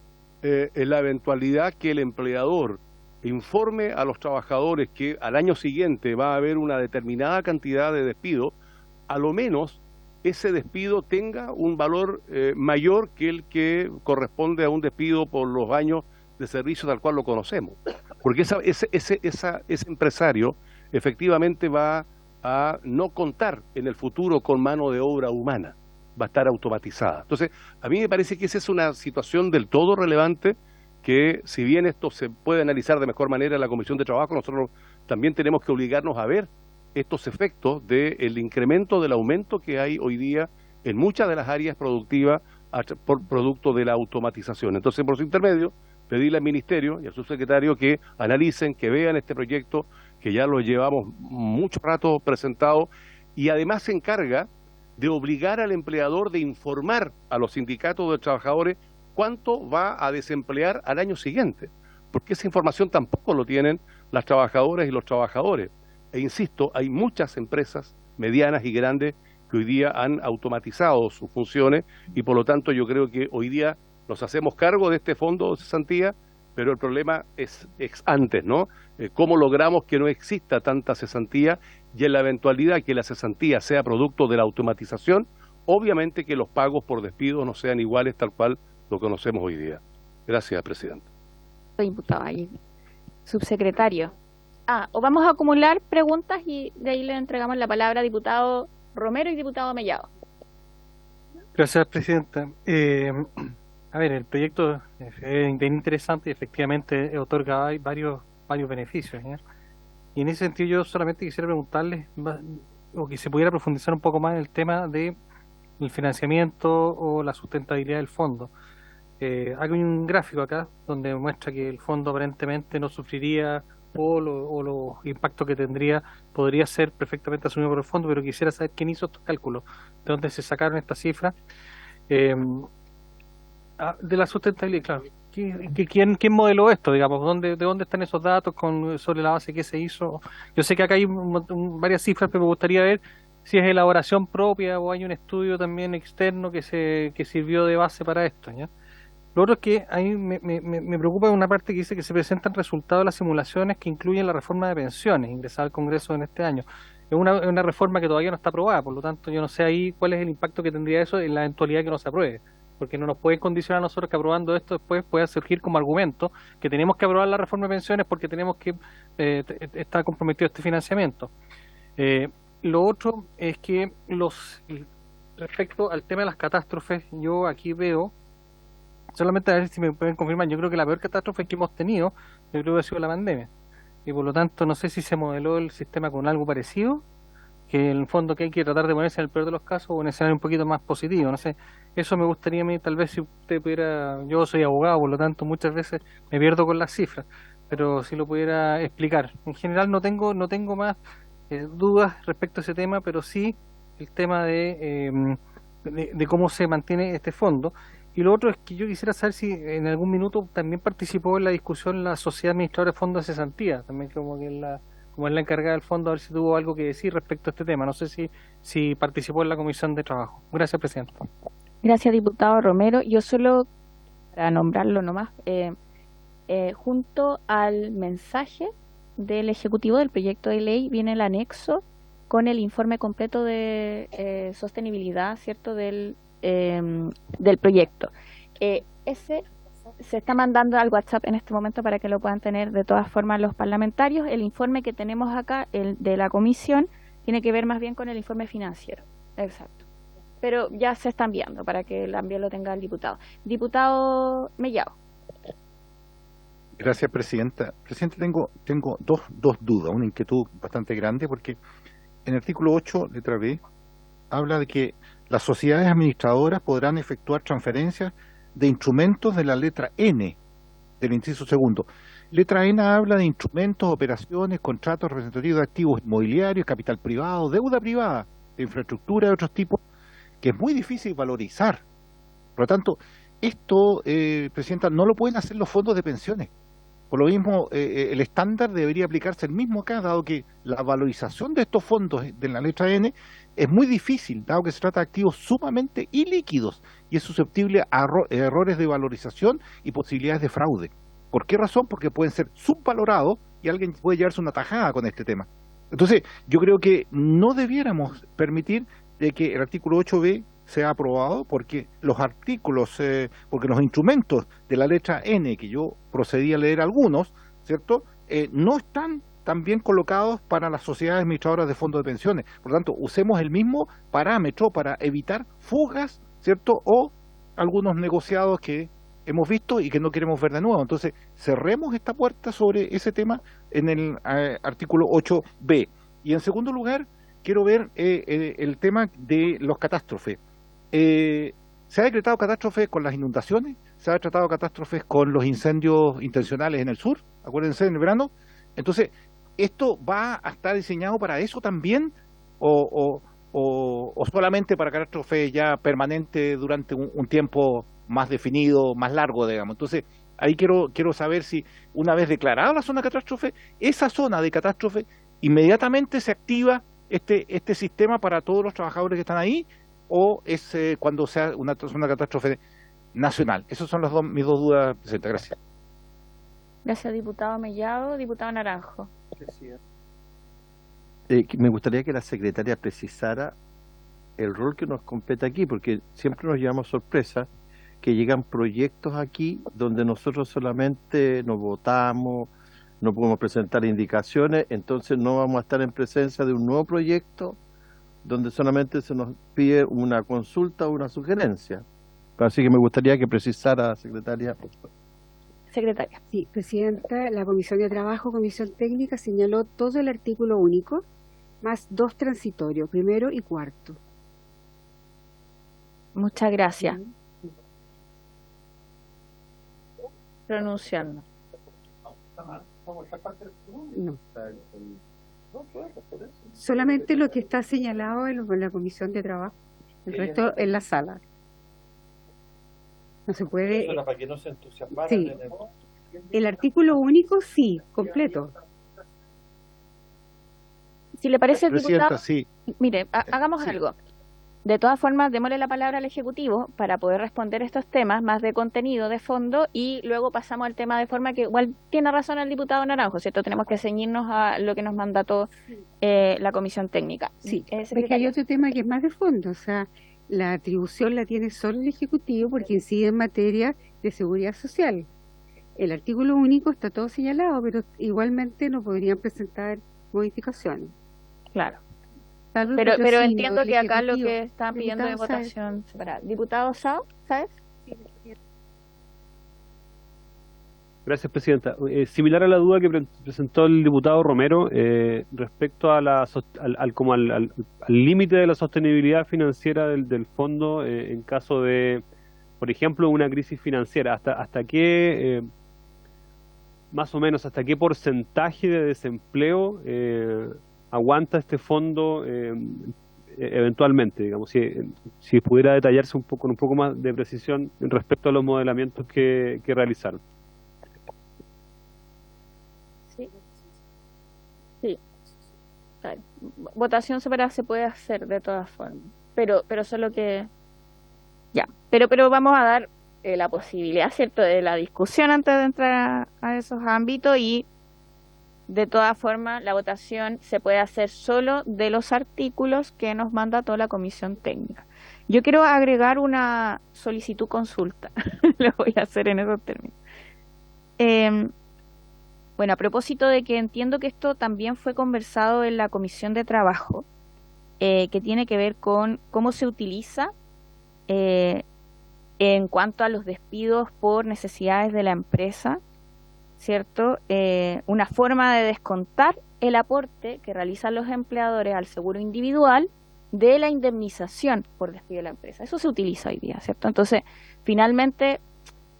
S11: la eventualidad que el empleador informe a los trabajadores que al año siguiente va a haber una determinada cantidad de despido, a lo menos ese despido tenga un valor mayor que el que corresponde a un despido por los años de servicio tal cual lo conocemos. Porque ese empresario efectivamente va a no contar en el futuro con mano de obra humana, va a estar automatizada. Entonces, a mí me parece que esa es una situación del todo relevante, que si bien esto se puede analizar de mejor manera en la Comisión de Trabajo, nosotros también tenemos que obligarnos a ver estos efectos del incremento del aumento que hay hoy día en muchas de las áreas productivas por producto de la automatización. Entonces, por su intermedio, pedirle al Ministerio y al subsecretario que analicen, que vean este proyecto, que ya lo llevamos mucho rato presentado, y además se encarga de obligar al empleador de informar a los sindicatos de trabajadores cuánto va a desemplear al año siguiente, porque esa información tampoco lo tienen las trabajadoras y los trabajadores. E insisto, hay muchas empresas medianas y grandes que hoy día han automatizado sus funciones y por lo tanto yo creo que hoy día nos hacemos cargo de este fondo de cesantía, pero el problema es antes, ¿no? ¿Cómo logramos que no exista tanta cesantía? Y en la eventualidad que la cesantía sea producto de la automatización, obviamente que los pagos por despido no sean iguales tal cual lo conocemos hoy día. Gracias, presidente.
S1: Diputado ahí. Subsecretario. O vamos a acumular preguntas y de ahí le entregamos la palabra a diputado Romero y diputado Mellado.
S7: Gracias, presidenta. A ver, el proyecto es bien interesante y efectivamente otorga varios beneficios, ¿ya? Y en ese sentido yo solamente quisiera preguntarles, o que se pudiera profundizar un poco más en el tema de el financiamiento o la sustentabilidad del fondo. Hay un gráfico acá donde muestra que el fondo aparentemente no sufriría o los impactos que tendría podría ser perfectamente asumido por el fondo, pero quisiera saber quién hizo estos cálculos, de dónde se sacaron estas cifras. De la sustentabilidad, claro. ¿Quién modeló esto, digamos? ¿De dónde están esos datos sobre la base que se hizo? Yo sé que acá hay varias cifras, pero me gustaría ver si es elaboración propia o hay un estudio también externo que sirvió de base para esto, ¿ya? Lo otro es que a mí me preocupa una parte que dice que se presentan resultados de las simulaciones que incluyen la reforma de pensiones ingresada al Congreso en este año. Es una reforma que todavía no está aprobada, por lo tanto yo no sé ahí cuál es el impacto que tendría eso en la eventualidad que no se apruebe, porque no nos pueden condicionar a nosotros que aprobando esto después pueda surgir como argumento que tenemos que aprobar la reforma de pensiones porque tenemos que está comprometido este financiamiento. Lo otro es que respecto al tema de las catástrofes, yo aquí veo, solamente a ver si me pueden confirmar, yo creo que la peor catástrofe que hemos tenido, yo creo que ha sido la pandemia. Y por lo tanto, no sé si se modeló el sistema con algo parecido, que en el fondo que hay que tratar de ponerse en el peor de los casos o en un escenario un poquito más positivo. No sé, eso me gustaría a mí, tal vez si usted pudiera, yo soy abogado, por lo tanto muchas veces me pierdo con las cifras, pero si lo pudiera explicar. En general no tengo más dudas respecto a ese tema, pero sí el tema de cómo se mantiene este fondo. Y lo otro es que yo quisiera saber si en algún minuto también participó en la discusión la Sociedad Administradora de Fondos de Cesantía, también como que como es la encargada del fondo, a ver si tuvo algo que decir respecto a este tema. No sé si participó en la Comisión de Trabajo. Gracias, Presidente.
S1: Gracias, diputado Romero. Yo solo, para nombrarlo nomás, junto al mensaje del Ejecutivo del proyecto de ley viene el anexo con el informe completo de sostenibilidad, ¿cierto?, del proyecto. Ese se está mandando al WhatsApp en este momento para que lo puedan tener de todas formas los parlamentarios. El informe que tenemos acá, el de la comisión, tiene que ver más bien con el informe financiero. Exacto. Pero ya se está enviando para que también lo tenga el diputado. Diputado Mellado.
S9: Gracias, Presidenta. Presidente, tengo dos dudas, una inquietud bastante grande, porque en el artículo 8, letra B, habla de que las sociedades administradoras podrán efectuar transferencias de instrumentos de la letra N del inciso segundo. Letra N habla de instrumentos, operaciones, contratos representativos de activos inmobiliarios, capital privado, deuda privada, de infraestructura de otros tipos, que es muy difícil valorizar. Por lo tanto, esto, Presidenta, no lo pueden hacer los fondos de pensiones. Por lo mismo, el estándar debería aplicarse el mismo acá, dado que la valorización de estos fondos de la letra N es muy difícil, dado que se trata de activos sumamente ilíquidos y es susceptible a errores de valorización y posibilidades de fraude. ¿Por qué razón? Porque pueden ser subvalorados y alguien puede llevarse una tajada con este tema. Entonces, yo creo que no debiéramos permitir de que el artículo 8b sea aprobado, porque los artículos, porque los instrumentos de la letra N, que yo procedí a leer algunos, ¿cierto?, no están tan bien colocados para las sociedades administradoras de fondos de pensiones. Por lo tanto, usemos el mismo parámetro para evitar fugas, ¿cierto?, o algunos negociados que hemos visto y que no queremos ver de nuevo. Entonces, cerremos esta puerta sobre ese tema en el artículo 8b. Y en segundo lugar, quiero ver el tema de los catástrofes. Se ha decretado catástrofe con las inundaciones, se ha tratado catástrofes con los incendios intencionales en el sur, acuérdense, en el verano. Entonces, ¿esto va a estar diseñado para eso también o solamente para catástrofe ya permanente durante un tiempo más definido, más largo, digamos? Entonces, ahí quiero saber si una vez declarada la zona de catástrofe, esa zona de catástrofe inmediatamente se activa este sistema para todos los trabajadores que están ahí, o es cuando sea una catástrofe nacional. Esas son mis dos dudas, Presidenta. Gracias.
S1: Gracias, diputado Mellado. Diputado Naranjo.
S3: Me gustaría que la secretaria precisara el rol que nos compete aquí, porque siempre nos llevamos sorpresa que llegan proyectos aquí donde nosotros solamente nos votamos, no podemos presentar indicaciones, entonces no vamos a estar en presencia de un nuevo proyecto donde solamente se nos pide una consulta o una sugerencia. Así que me gustaría que precisara, secretaria.
S1: Secretaria.
S2: Sí, Presidenta, la Comisión de Trabajo, Comisión Técnica, señaló todo el artículo único, más 2 transitorios, primero y cuarto.
S1: Muchas gracias. Pronunciando.
S2: No. Solamente lo que está señalado en la Comisión de Trabajo, el resto en la sala. No se puede.
S3: Para que no se entusiasmaran.
S2: Sí. El artículo único, sí, completo.
S1: Si le parece,
S9: Presidenta,
S1: diputado,
S9: sí.
S1: mire, hagamos
S9: Sí.
S1: algo. De todas formas, démosle la palabra al Ejecutivo para poder responder estos temas más de contenido, de fondo, y luego pasamos al tema de forma que igual tiene razón el diputado Naranjo, ¿cierto? Tenemos que ceñirnos a lo que nos mandató la Comisión Técnica.
S2: Sí, porque hay otro tema que es más de fondo, o sea, la atribución la tiene solo el Ejecutivo porque incide en materia de seguridad social. El artículo único está todo señalado, pero igualmente no podrían presentar modificaciones.
S1: Claro. Pero entiendo que acá lo que están pidiendo de votación separada. Diputado Sao, ¿sabes?
S4: Gracias, Presidenta. Similar a la duda que presentó el diputado Romero respecto a al límite de la sostenibilidad financiera del fondo en caso de, por ejemplo, una crisis financiera. ¿Hasta qué, más o menos, hasta qué porcentaje de desempleo aguanta este fondo eventualmente, digamos, si pudiera detallarse con un poco más de precisión respecto a los modelamientos que realizaron?
S1: Sí. Claro. Votación separada se puede hacer de todas formas, pero solo que ya, pero vamos a dar la posibilidad, ¿cierto?, de la discusión antes de entrar a esos ámbitos, y de todas formas la votación se puede hacer solo de los artículos que nos mandató la Comisión Técnica. Yo quiero agregar una solicitud consulta, lo voy a hacer en esos términos. Bueno, a propósito de que entiendo que esto también fue conversado en la Comisión de Trabajo, que tiene que ver con cómo se utiliza en cuanto a los despidos por necesidades de la empresa, ¿cierto? Una forma de descontar el aporte que realizan los empleadores al seguro individual de la indemnización por despido de la empresa. Eso se utiliza hoy día, ¿cierto? Entonces, finalmente,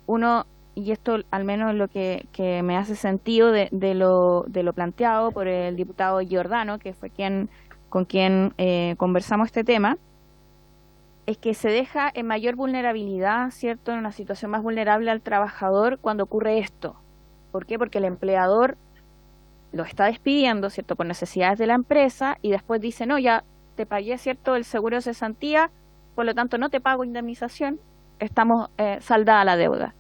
S1: uno, y esto al menos es lo que me hace sentido de lo planteado por el diputado Giordano, que fue con quien conversamos este tema, es que se deja en mayor vulnerabilidad, ¿cierto?, en una situación más vulnerable al trabajador cuando ocurre esto. ¿Por qué? Porque el empleador lo está despidiendo, ¿cierto?, por necesidades de la empresa, y después dice, no, ya te pagué, ¿cierto?, el seguro de cesantía, por lo tanto no te pago indemnización, estamos saldada la deuda.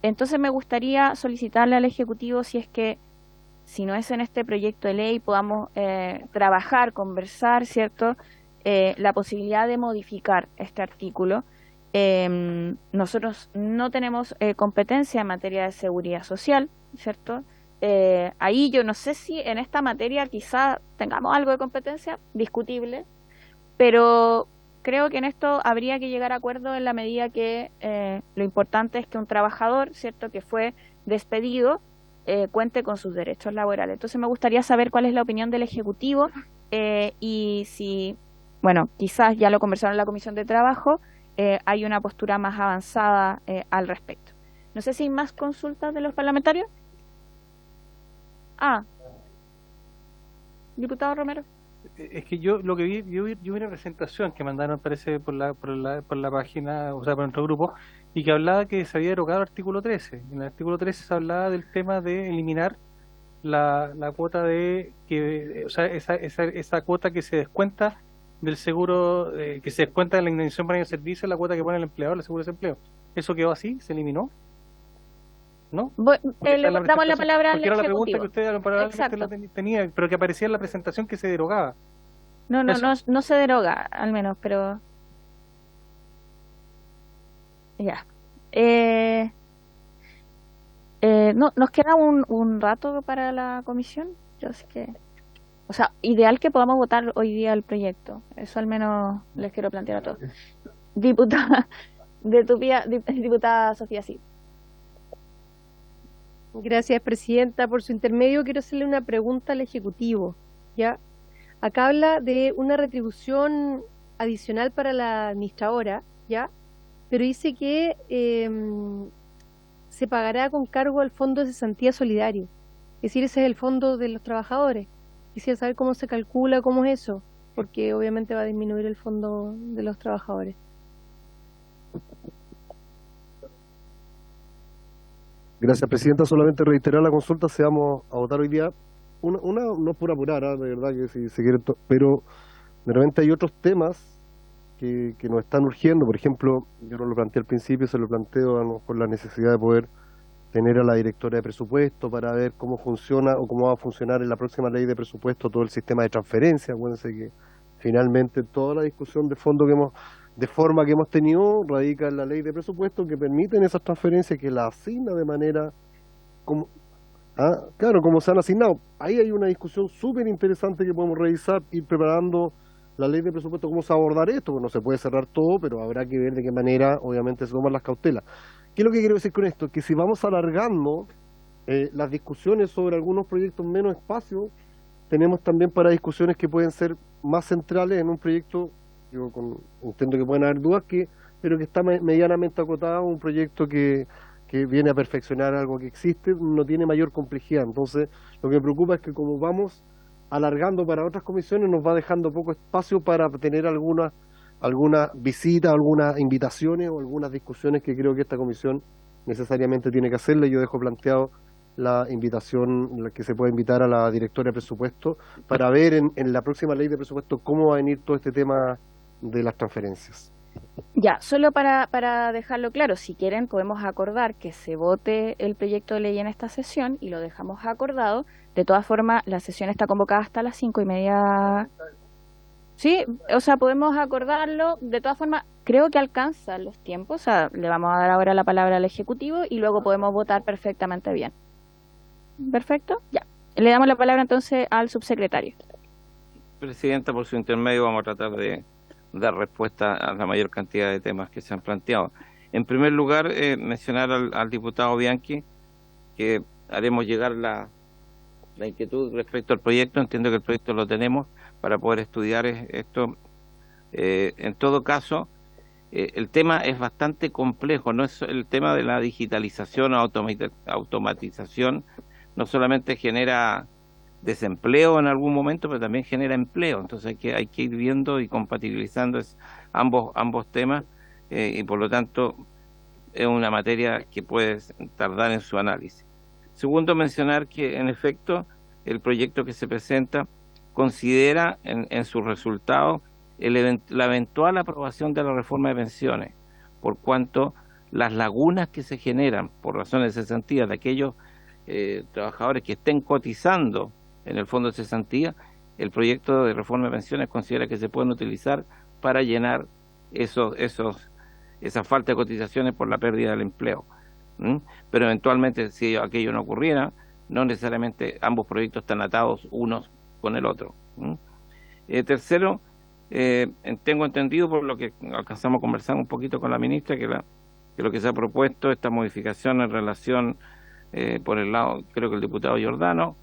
S1: Entonces me gustaría solicitarle al Ejecutivo, si es que, si no es en este proyecto de ley, podamos trabajar, conversar, ¿cierto?, la posibilidad de modificar este artículo. Nosotros no tenemos competencia en materia de seguridad social, ¿cierto? Ahí yo no sé si en esta materia quizá tengamos algo de competencia, discutible, pero creo que en esto habría que llegar a acuerdo en la medida que lo importante es que un trabajador, ¿cierto?, que fue despedido, cuente con sus derechos laborales. Entonces me gustaría saber cuál es la opinión del Ejecutivo y si, bueno, quizás ya lo conversaron en la Comisión de Trabajo, hay una postura más avanzada al respecto. No sé si hay más consultas de los parlamentarios. Diputado Romero.
S7: Es que yo lo que vi una presentación que mandaron, parece, por la página, o sea, por nuestro grupo, y que hablaba que se había derogado el artículo 13. En el artículo 13 se hablaba del tema de eliminar la cuota o sea, esa cuota que se descuenta del seguro, que se descuenta de la indemnización por año de servicio, la cuota que pone el empleador, el seguro de desempleo. ¿Eso quedó así? ¿Se eliminó? ¿No?
S1: Le damos la palabra al Ejecutivo.
S7: Porque era la pregunta que usted tenía, pero que aparecía en la presentación que se derogaba.
S1: No se deroga, al menos, pero ya. Nos queda un rato para la comisión. Yo sé que, o sea, ideal que podamos votar hoy día el proyecto. Eso al menos les quiero plantear a todos. Diputada Sofía Cid.
S12: Gracias, Presidenta. Por su intermedio quiero hacerle una pregunta al Ejecutivo, ¿ya? Acá habla de una retribución adicional para la administradora, ¿ya? Pero dice que se pagará con cargo al Fondo de Cesantía Solidario. Es decir, ese es el fondo de los trabajadores. Quisiera saber cómo se calcula, cómo es eso, porque obviamente va a disminuir el fondo de los trabajadores.
S5: Gracias, Presidenta. Solamente reiterar la consulta, se vamos a votar hoy día. Una no es por apurar, de verdad que si se quiere, pero de repente hay otros temas que nos están urgiendo. Por ejemplo, yo no lo planteé al principio, se lo planteo con la necesidad de poder tener a la directora de presupuesto para ver cómo funciona o cómo va a funcionar en la próxima ley de presupuesto todo el sistema de transferencia. Acuérdense que finalmente toda la discusión de fondo de forma que hemos tenido radica en la ley de presupuesto que permiten esas transferencias, que las asigna de manera como claro, como se han asignado. Ahí hay una discusión súper interesante que podemos revisar, ir preparando la ley de presupuesto, cómo se va a abordar esto. No se puede cerrar todo, pero habrá que ver de qué manera obviamente se toman las cautelas. ¿Qué es lo que quiero decir con esto? Que si vamos alargando las discusiones sobre algunos proyectos menos espacio, tenemos también para discusiones que pueden ser más centrales en un proyecto, yo entiendo que pueden haber dudas, pero que está medianamente acotado, un proyecto que viene a perfeccionar algo que existe, no tiene mayor complejidad. Entonces, lo que me preocupa es que como vamos alargando para otras comisiones, nos va dejando poco espacio para tener algunas visitas, algunas invitaciones o algunas discusiones que creo que esta comisión necesariamente tiene que hacerle. Yo dejo planteado la invitación, la que se pueda invitar a la directora de presupuesto para ver en la próxima ley de presupuesto cómo va a venir todo este tema de las transferencias.
S1: Ya, solo para dejarlo claro, si quieren podemos acordar que se vote el proyecto de ley en esta sesión y lo dejamos acordado. De todas formas, la sesión está convocada hasta las 5:30. Sí, o sea, podemos acordarlo. De todas formas, creo que alcanza los tiempos. O sea, le vamos a dar ahora la palabra al Ejecutivo y luego podemos votar perfectamente bien. Perfecto, ya. Le damos la palabra entonces al subsecretario.
S13: Presidenta, por su intermedio vamos a tratar de dar respuesta a la mayor cantidad de temas que se han planteado. En primer lugar, mencionar al diputado Bianchi que haremos llegar la inquietud respecto al proyecto. Entiendo que el proyecto lo tenemos para poder estudiar esto. En todo caso, el tema es bastante complejo, no es el tema de la digitalización o automatización, no solamente genera desempleo en algún momento, pero también genera empleo. Entonces hay que ir viendo y compatibilizando ambos temas, y por lo tanto es una materia que puede tardar en su análisis. Segundo, mencionar que en efecto el proyecto que se presenta considera en sus resultados la eventual aprobación de la reforma de pensiones, por cuanto las lagunas que se generan por razones de cesantía de aquellos trabajadores que estén cotizando en el fondo de cesantía, el proyecto de reforma de pensiones considera que se pueden utilizar para llenar esa falta de cotizaciones por la pérdida del empleo. Pero eventualmente, si aquello no ocurriera, no necesariamente ambos proyectos están atados unos con el otro. Tercero, tengo entendido por lo que alcanzamos a conversar un poquito con la ministra, que lo que se ha propuesto, esta modificación en relación por el lado, creo que el diputado Giordano,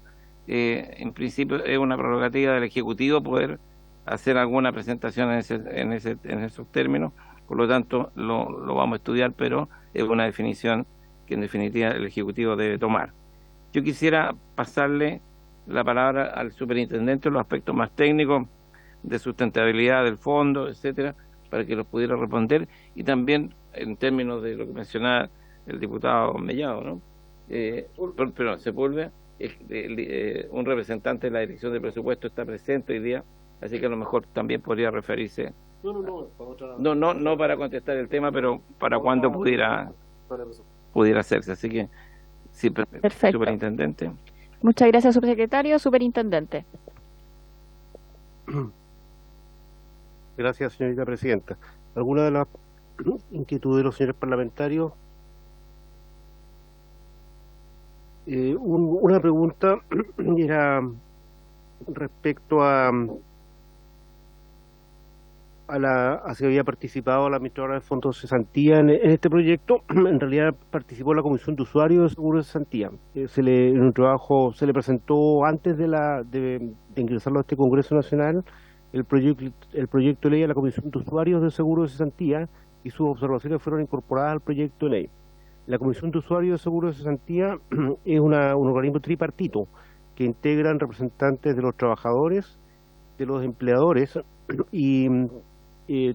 S13: en principio es una prerrogativa del Ejecutivo poder hacer alguna presentación en esos términos. Por lo tanto lo vamos a estudiar, pero es una definición que en definitiva el Ejecutivo debe tomar. Yo quisiera pasarle la palabra al superintendente en los aspectos más técnicos de sustentabilidad del fondo, etcétera, para que los pudiera responder, y también en términos de lo que mencionaba el diputado Mellado, ¿no? Pero Sepúlveda, un representante de la Dirección de Presupuesto está presente hoy día, así que a lo mejor también podría referirse. No para contestar el tema, pero para cuando pudiera hacerse. Así que, sí,
S1: perfecto.
S13: Superintendente.
S1: Muchas gracias, subsecretario. Superintendente.
S10: Gracias, señorita presidenta. ¿Alguna de las inquietudes de los señores parlamentarios? Una pregunta era respecto a si había participado la administradora de fondos de cesantía en este proyecto. En realidad participó la Comisión de Usuarios de Seguro de Cesantía. En un trabajo se le presentó antes de ingresarlo a este Congreso Nacional el proyecto de ley a la Comisión de Usuarios de Seguro de Cesantía, y sus observaciones fueron incorporadas al proyecto de ley. La Comisión de Usuarios de Seguro de Cesantía es un organismo tripartito que integran representantes de los trabajadores, de los empleadores y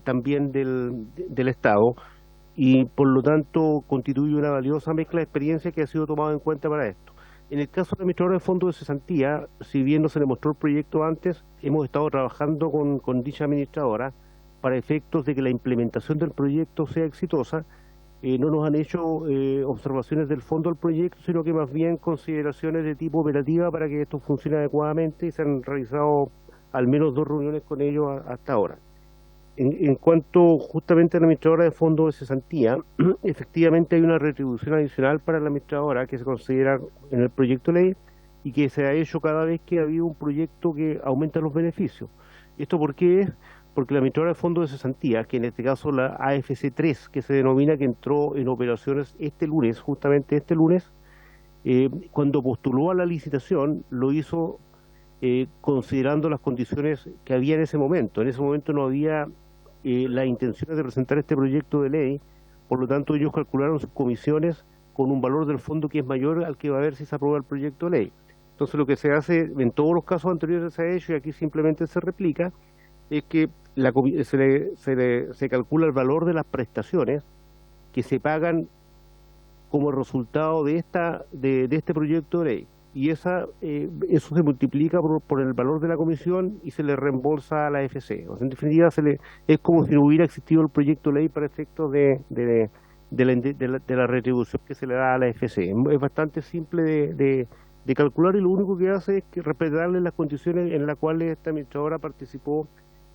S10: también del Estado, y por lo tanto constituye una valiosa mezcla de experiencia que ha sido tomada en cuenta para esto. En el caso del administrador de fondos de cesantía, si bien no se le mostró el proyecto antes, hemos estado trabajando con dicha administradora para efectos de que la implementación del proyecto sea exitosa, no nos han hecho observaciones del fondo del proyecto, sino que más bien consideraciones de tipo operativa para que esto funcione adecuadamente, y se han realizado al menos 2 reuniones con ellos hasta ahora. En cuanto justamente a la administradora de fondos de cesantía, efectivamente hay una retribución adicional para la administradora que se considera en el proyecto de ley y que se ha hecho cada vez que ha habido un proyecto que aumenta los beneficios. ¿Esto por qué es? Porque la administradora de fondos de cesantía, que en este caso la AFC 3, que se denomina, que entró en operaciones justamente este lunes, cuando postuló a la licitación lo hizo considerando las condiciones que había en ese momento. En ese momento no había la intención de presentar este proyecto de ley, por lo tanto ellos calcularon sus comisiones con un valor del fondo que es mayor al que va a haber si se aprueba el proyecto de ley. Entonces lo que se hace, en todos los casos anteriores se ha hecho y aquí simplemente se replica, es que se calcula el valor de las prestaciones que se pagan como resultado de este proyecto de ley, y eso se multiplica por el valor de la comisión y se le reembolsa a la AFC. O sea, en definitiva es como si no hubiera existido el proyecto de ley para efectos de la retribución que se le da a la AFC. Es bastante simple de calcular, y lo único que hace es que respetarle las condiciones en las cuales esta administradora participó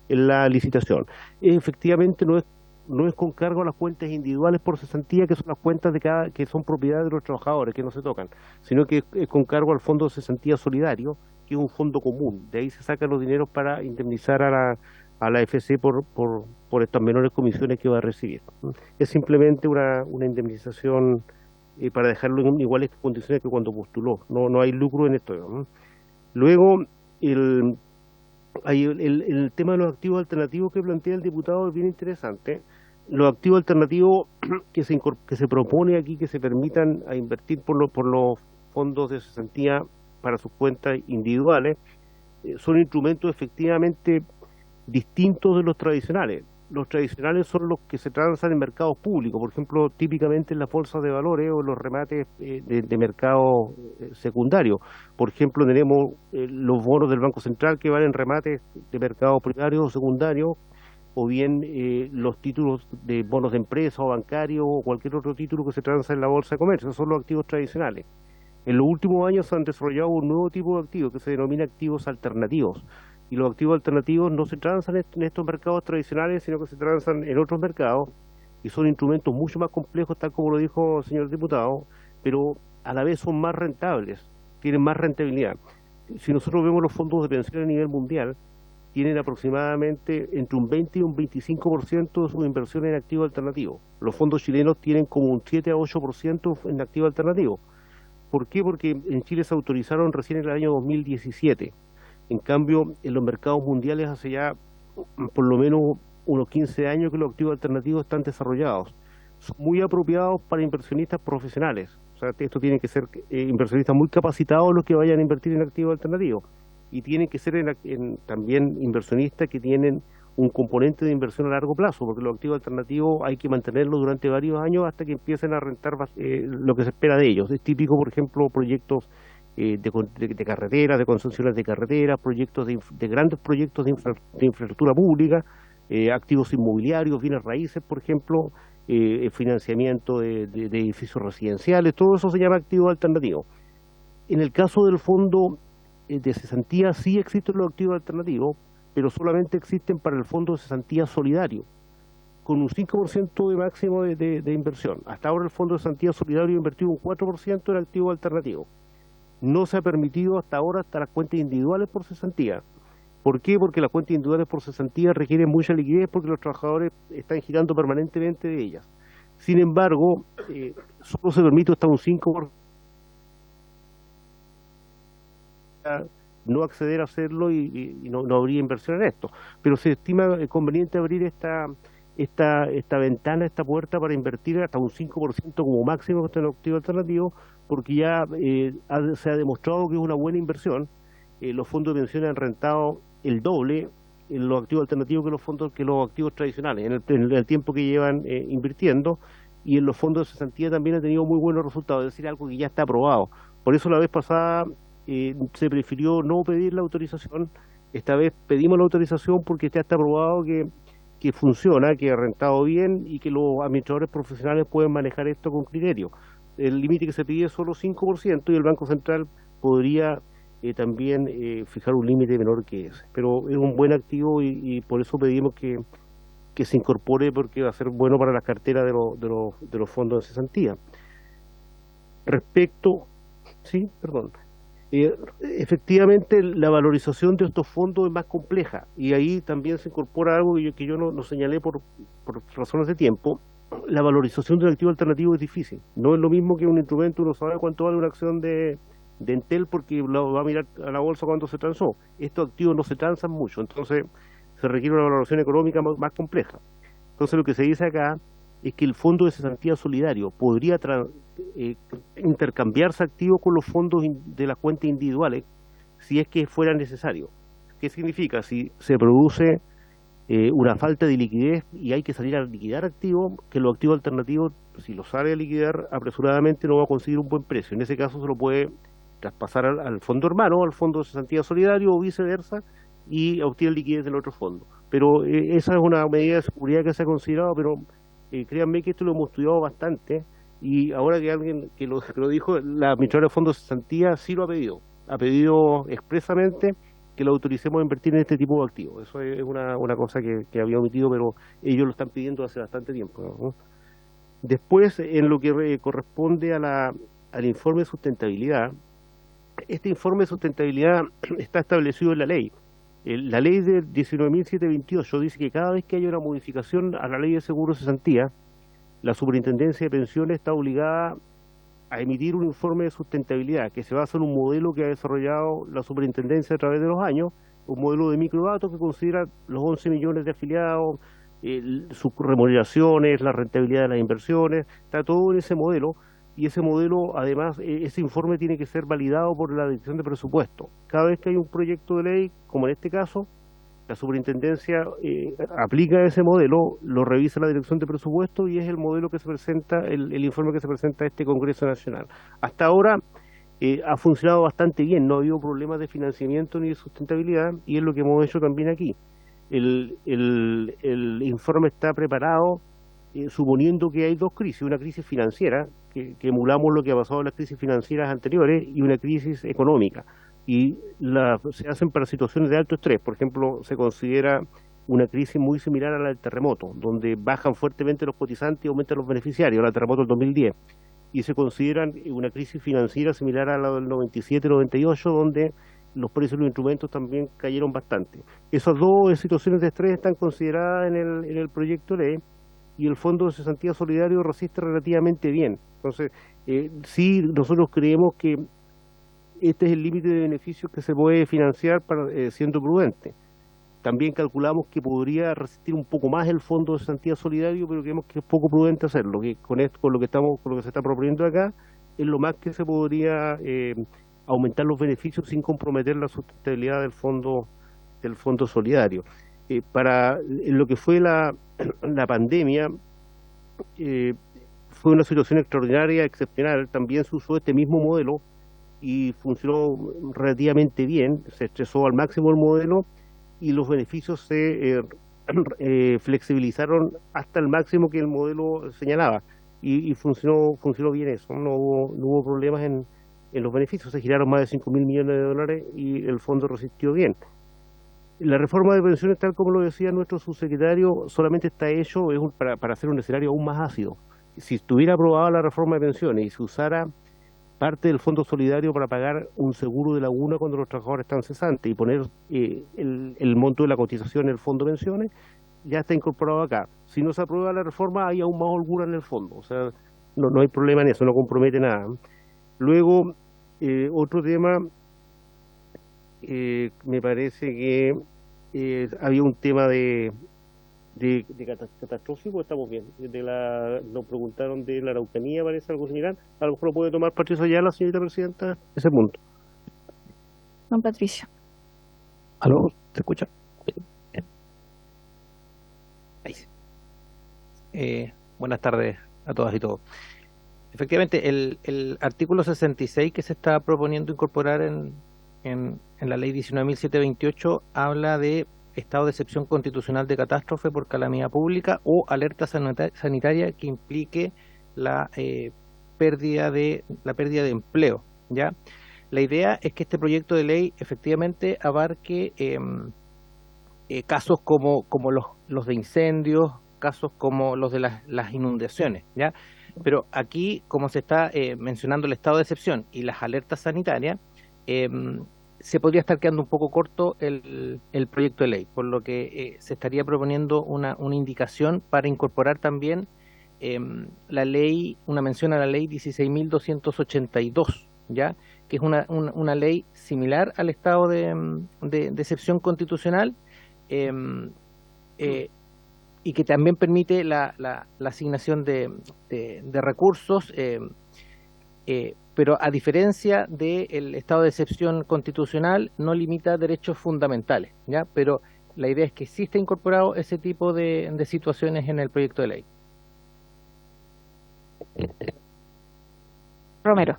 S10: en la licitación. Efectivamente no es con cargo a las cuentas individuales por cesantía, que son las cuentas que son propiedad de los trabajadores, que no se tocan, sino que es con cargo al fondo de cesantía solidario, que es un fondo común. De ahí se sacan los dineros para indemnizar a la FC por estas menores comisiones que va a recibir. Es simplemente una indemnización para dejarlo en iguales condiciones que cuando postuló. No hay lucro en esto, ¿no? Luego, el tema de los activos alternativos que plantea el diputado es bien interesante. Los activos alternativos que se propone aquí que se permitan a invertir por los fondos de cesantía para sus cuentas individuales son instrumentos efectivamente distintos de los tradicionales. Los tradicionales son los que se transan en mercados públicos, por ejemplo, típicamente en las bolsas de valores o los remates de mercado secundario. Por ejemplo, tenemos los bonos del Banco Central que van en remates de mercado primario o secundario, o bien los títulos de bonos de empresa o bancarios o cualquier otro título que se transa en la bolsa de comercio. Esos son los activos tradicionales. En los últimos años se han desarrollado un nuevo tipo de activos que se denomina activos alternativos. Y los activos alternativos no se transan en estos mercados tradicionales, sino que se transan en otros mercados, y son instrumentos mucho más complejos, tal como lo dijo el señor diputado, pero a la vez son más rentables, tienen más rentabilidad. Si nosotros vemos los fondos de pensión a nivel mundial, tienen aproximadamente entre un 20 y un 25% de sus inversiones en activos alternativos. Los fondos chilenos tienen como un 7 a 8% en activos alternativos. ¿Por qué? Porque en Chile se autorizaron recién en el año 2017. En cambio, en los mercados mundiales hace ya por lo menos unos 15 años que los activos alternativos están desarrollados. Son muy apropiados para inversionistas profesionales. O sea, esto tiene que ser inversionistas muy capacitados los que vayan a invertir en activos alternativos. Y tienen que ser también inversionistas que tienen un componente de inversión a largo plazo, porque los activos alternativos hay que mantenerlos durante varios años hasta que empiecen a rentar lo que se espera de ellos. Es típico, por ejemplo, proyectos de carreteras, de concesiones de carreteras, grandes proyectos de infraestructura pública, activos inmobiliarios, bienes raíces, por ejemplo, financiamiento de edificios residenciales. Todo eso se llama activos alternativos. En el caso del fondo de cesantía sí existen los activos alternativos, pero solamente existen para el fondo de cesantía solidario, con un 5% de máximo de inversión. Hasta ahora el fondo de cesantía solidario ha invertido un 4% en activos alternativos. No se ha permitido hasta ahora las cuentas individuales por cesantía. ¿Por qué? Porque las cuentas individuales por cesantía requieren mucha liquidez porque los trabajadores están girando permanentemente de ellas. Sin embargo, solo se permite hasta un 5% no acceder a hacerlo y no habría inversión en esto. Pero se estima conveniente abrir esta ventana, esta puerta para invertir hasta un 5% como máximo en el activo alternativo, porque ya se ha demostrado que es una buena inversión. Los fondos de pensiones han rentado el doble en los activos alternativos que los activos tradicionales en el tiempo que llevan invirtiendo, y en los fondos de cesantía también han tenido muy buenos resultados, es decir, algo que ya está aprobado. Por eso la vez pasada se prefirió no pedir la autorización. Esta vez pedimos la autorización porque ya está aprobado que que funciona, que ha rentado bien y que los administradores profesionales pueden manejar esto con criterio. El límite que se pide es solo 5% y el Banco Central podría también fijar un límite menor que ese. Pero es un buen activo y por eso pedimos que se incorpore, porque va a ser bueno para las carteras de los fondos de cesantía. Respecto, sí, perdón. Efectivamente, la valorización de estos fondos es más compleja y ahí también se incorpora algo que yo no señalé por razones de tiempo. La valorización de un activo alternativo es difícil. No es lo mismo que un instrumento, uno sabe cuánto vale una acción de Entel porque lo va a mirar a la bolsa cuando se transó. Estos activos no se transan mucho, entonces se requiere una valoración económica más compleja. Entonces lo que se dice acá es que el fondo de cesantía solidario podría intercambiarse activos con los fondos de las cuentas individuales si es que fuera necesario. ¿Qué significa? Si se produce una falta de liquidez y hay que salir a liquidar activos, que los activos alternativos, si los sale a liquidar apresuradamente, no va a conseguir un buen precio. En ese caso se lo puede traspasar al fondo hermano, al fondo de cesantía solidario o viceversa, y obtiene liquidez del otro fondo. Pero esa es una medida de seguridad que se ha considerado, pero créanme que esto lo hemos estudiado bastante, y ahora que alguien que lo dijo, la administradora de fondos de cesantía sí lo ha pedido expresamente que lo autoricemos a invertir en este tipo de activos. Eso es una cosa que había omitido, pero ellos lo están pidiendo hace bastante tiempo, ¿no? Después, en lo que corresponde al informe de sustentabilidad, este informe de sustentabilidad está establecido en la ley. La ley de 19.728 dice que cada vez que haya una modificación a la ley de seguro de cesantía, la Superintendencia de Pensiones está obligada a emitir un informe de sustentabilidad que se basa en un modelo que ha desarrollado la Superintendencia a través de los años, un modelo de microdatos que considera los 11 millones de afiliados, sus remuneraciones, la rentabilidad de las inversiones, está todo en ese modelo. Y ese modelo, además, ese informe tiene que ser validado por la Dirección de Presupuesto. Cada vez que hay un proyecto de ley, como en este caso, la Superintendencia aplica ese modelo, lo revisa la Dirección de Presupuesto y es el modelo que se presenta, el informe que se presenta a este Congreso Nacional. Hasta ahora ha funcionado bastante bien, no ha habido problemas de financiamiento ni de sustentabilidad, y es lo que hemos hecho también aquí. El informe está preparado suponiendo que hay dos crisis, una crisis financiera, que emulamos lo que ha pasado en las crisis financieras anteriores, y una crisis económica. Y se hacen para situaciones de alto estrés. Por ejemplo, se considera una crisis muy similar a la del terremoto, donde bajan fuertemente los cotizantes y aumentan los beneficiarios, la del terremoto del 2010. Y se consideran una crisis financiera similar a la del 97-98, donde los precios de los instrumentos también cayeron bastante. Esas dos situaciones de estrés están consideradas en el proyecto de ley, y el Fondo de Cesantía Solidario resiste relativamente bien. Entonces, sí, nosotros creemos que este es el límite de beneficios que se puede financiar siendo prudente. También calculamos que podría resistir un poco más el Fondo de Cesantía Solidario, pero creemos que es poco prudente hacerlo, que con lo que se está proponiendo acá, es lo más que se podría aumentar los beneficios sin comprometer la sustentabilidad del Fondo Solidario. Para lo que fue la pandemia, fue una situación extraordinaria, excepcional. También se usó este mismo modelo y funcionó relativamente bien, se estresó al máximo el modelo y los beneficios se flexibilizaron hasta el máximo que el modelo señalaba, y funcionó bien eso, no hubo problemas en los beneficios, se giraron más de 5.000 millones de dólares y el fondo resistió bien. La reforma de pensiones, tal como lo decía nuestro subsecretario, solamente está hecho para hacer un escenario aún más ácido. Si estuviera aprobada la reforma de pensiones y se usara parte del fondo solidario para pagar un seguro de laguna cuando los trabajadores están cesantes y poner el monto de la cotización en el fondo de pensiones, ya está incorporado acá. Si no se aprueba la reforma, hay aún más holgura en el fondo. O sea, no hay problema en eso, no compromete nada. Luego, otro tema, me parece que había un tema de catastrófico, estamos bien. Nos preguntaron de la Araucanía, parece algo similar. A lo mejor lo puede tomar Patricio Ayala, señorita presidenta, ese punto.
S1: Don Patricio.
S14: ¿Aló? ¿Se escucha? Ahí. Buenas tardes a todas y todos. Efectivamente, el artículo 66 que se está proponiendo incorporar en la ley 19.728 habla de estado de excepción constitucional de catástrofe por calamidad pública o alerta sanitaria que implique la pérdida de empleo, ¿ya? La idea es que este proyecto de ley efectivamente abarque casos como los de incendios, casos como los de las inundaciones, ¿ya? Pero aquí, como se está mencionando el estado de excepción y las alertas sanitarias, se podría estar quedando un poco corto el proyecto de ley, por lo que se estaría proponiendo una indicación para incorporar también la ley, una mención a la ley 16.282, ¿ya? Que es una ley similar al estado de excepción constitucional, y que también permite la asignación de recursos, pero a diferencia del estado de excepción constitucional no limita derechos fundamentales, ¿ya? Pero la idea es que sí esté incorporado ese tipo de situaciones en el proyecto de ley.
S1: Romero.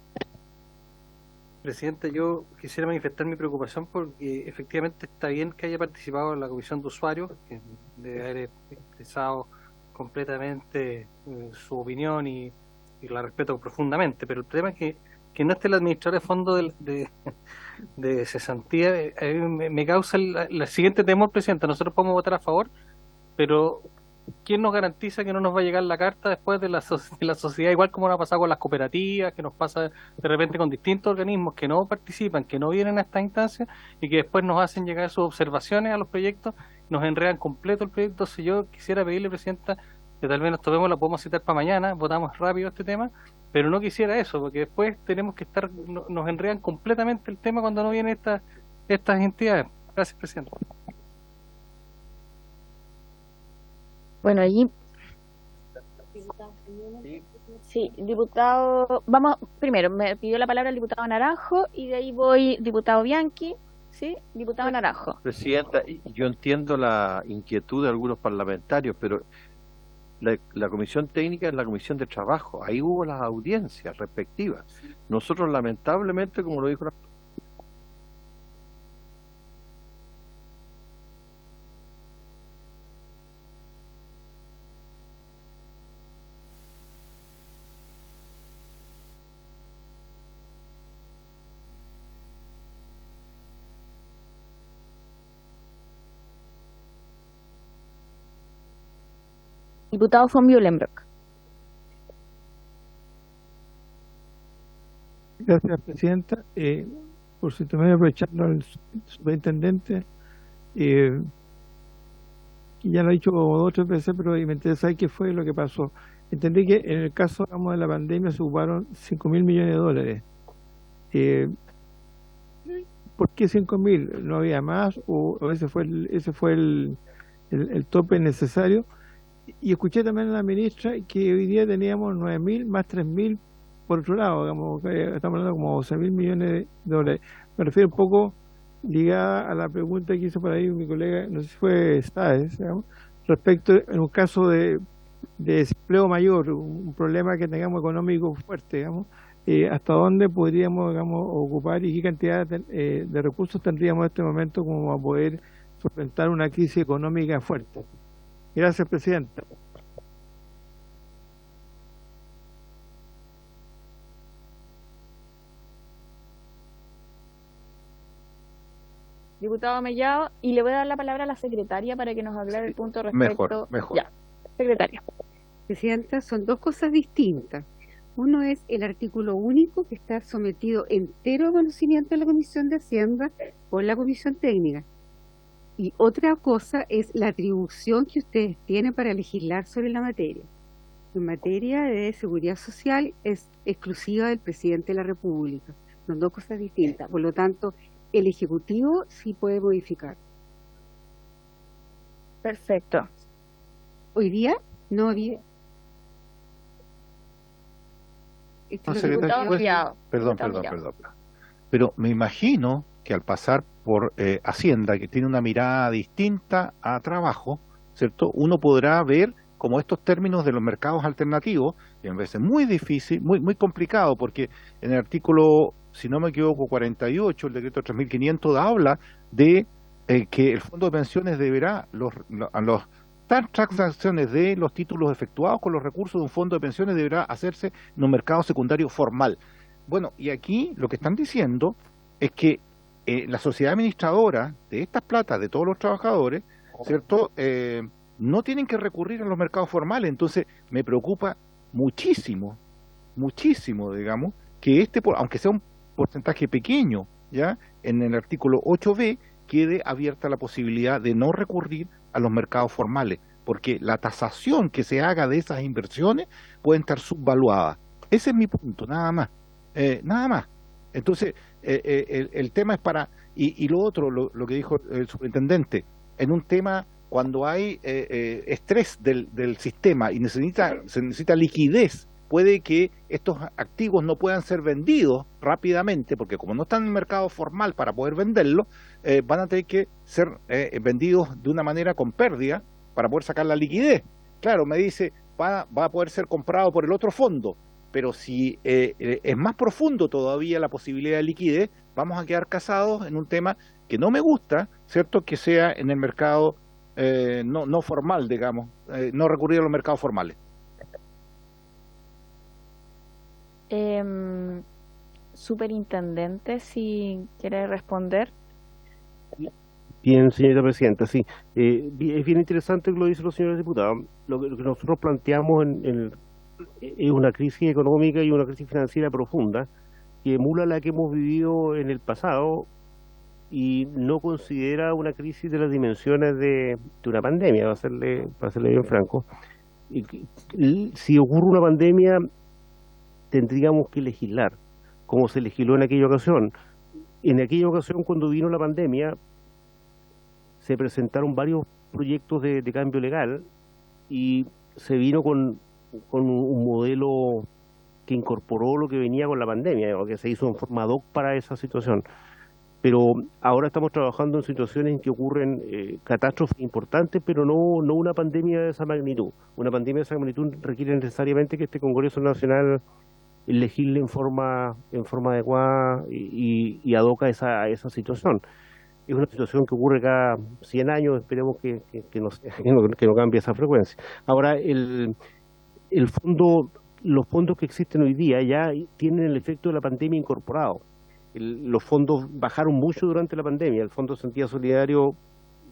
S7: Presidenta, yo quisiera manifestar mi preocupación porque efectivamente está bien que haya participado en la comisión de usuarios, que debe haber expresado completamente su opinión y la respeto profundamente, pero el problema es que no esté el administrador de fondo de cesantía. A mí me causa el siguiente temor, Presidenta. Nosotros podemos votar a favor, pero ¿quién nos garantiza que no nos va a llegar la carta después de la sociedad, igual como nos ha pasado con las cooperativas, que nos pasa de repente con distintos organismos que no participan, que no vienen a estas instancias y que después nos hacen llegar sus observaciones a los proyectos, nos enredan completo el proyecto? Entonces yo quisiera pedirle, Presidenta, que tal vez nos tomemos, la podemos citar para mañana, votamos rápido este tema, pero no quisiera eso, porque después tenemos que estar, nos enredan completamente el tema cuando no vienen estas entidades. Gracias, Presidenta.
S1: Bueno, allí. Sí, diputado. Vamos, primero, me pidió la palabra el diputado Naranjo y de ahí voy, diputado Bianchi. Sí, diputado Naranjo.
S3: Presidenta, yo entiendo la inquietud de algunos parlamentarios, pero la comisión técnica es la comisión de trabajo. Ahí hubo las audiencias respectivas. Nosotros, lamentablemente, como lo dijo la...
S1: Diputado von Mühlenbrock.
S6: Gracias, Presidenta. Por si también aprovechando al superintendente, que ya lo he dicho como 2 o 3 veces, pero me interesa saber qué fue lo que pasó. Entendí que en el caso, digamos, de la pandemia se ocuparon 5.000 millones de dólares. ¿Por qué 5.000? ¿No había más? ¿O ese fue el tope necesario? Y escuché también a la ministra que hoy día teníamos 9.000 más 3.000 por otro lado, digamos, estamos hablando como 12.000 millones de dólares. Me refiero un poco ligada a la pregunta que hizo por ahí mi colega, no sé si fue Sáez, digamos, respecto en un caso de desempleo mayor, un problema que tengamos económico fuerte, digamos, hasta dónde podríamos, digamos, ocupar y qué cantidad de recursos tendríamos en este momento como a poder solventar una crisis económica fuerte. Gracias, Presidenta.
S1: Diputado Mellado, y le voy a dar la palabra a la secretaria para que nos aclare el punto respecto.
S3: Mejor.
S1: Ya, secretaria.
S2: Presidenta, son 2 cosas distintas. Uno es el artículo único que está sometido entero a conocimiento de la Comisión de Hacienda por la Comisión Técnica. Y otra cosa es la atribución que ustedes tienen para legislar sobre la materia. En materia de seguridad social es exclusiva del presidente de la República. Son 2 cosas distintas. Por lo tanto, el Ejecutivo sí puede modificar.
S1: Perfecto.
S2: Hoy día no había...
S9: Perdón. Pero me imagino que al pasar por Hacienda, que tiene una mirada distinta a trabajo, ¿cierto? Uno podrá ver como estos términos de los mercados alternativos, que me parece muy difícil, muy complicado, porque en el artículo, si no me equivoco, 48, el decreto 3.500 habla de que el fondo de pensiones deberá las transacciones de los títulos efectuados con los recursos de un fondo de pensiones deberá hacerse en un mercado secundario formal. Bueno, y aquí lo que están diciendo es que la sociedad administradora de estas platas de todos los trabajadores, ¿cierto? No tienen que recurrir a los mercados formales. Entonces me preocupa muchísimo, digamos, que aunque sea un porcentaje pequeño, ya en el artículo 8b quede abierta la posibilidad de no recurrir a los mercados formales, porque la tasación que se haga de esas inversiones puede estar subvaluada. Ese es mi punto, nada más. Nada más. Entonces, el tema es y lo otro, lo que dijo el superintendente, en un tema cuando hay estrés del sistema y se necesita liquidez, puede que estos activos no puedan ser vendidos rápidamente, porque como no están en el mercado formal para poder venderlos, van a tener que ser vendidos de una manera con pérdida para poder sacar la liquidez. Claro, me dice, va a poder ser comprado por el otro fondo, pero si es más profundo todavía la posibilidad de liquidez, vamos a quedar casados en un tema que no me gusta, ¿cierto? Que sea en el mercado no formal, digamos, no recurrir a los mercados formales.
S1: Superintendente, si quiere responder.
S10: Bien, señora presidenta, sí. Es bien interesante lo que dicen los señores diputados. Lo que nosotros planteamos es una crisis económica y una crisis financiera profunda que emula la que hemos vivido en el pasado y no considera una crisis de las dimensiones de una pandemia, para serle bien franco. Si ocurre una pandemia, tendríamos que legislar, como se legisló en aquella ocasión. En aquella ocasión, cuando vino la pandemia, se presentaron varios proyectos de cambio legal y se vino con un modelo que incorporó lo que venía con la pandemia, o que se hizo en forma ad hoc para esa situación. Pero ahora estamos trabajando en situaciones en que ocurren catástrofes importantes, pero no una pandemia de esa magnitud. Una pandemia de esa magnitud requiere necesariamente que este Congreso Nacional legisle en forma adecuada y ad hoc a esa situación. Es una situación que ocurre cada 100 años, esperemos que no cambie esa frecuencia. Ahora, los fondos que existen hoy día ya tienen el efecto de la pandemia incorporado. Los fondos bajaron mucho durante la pandemia, el Fondo de Sentido Solidario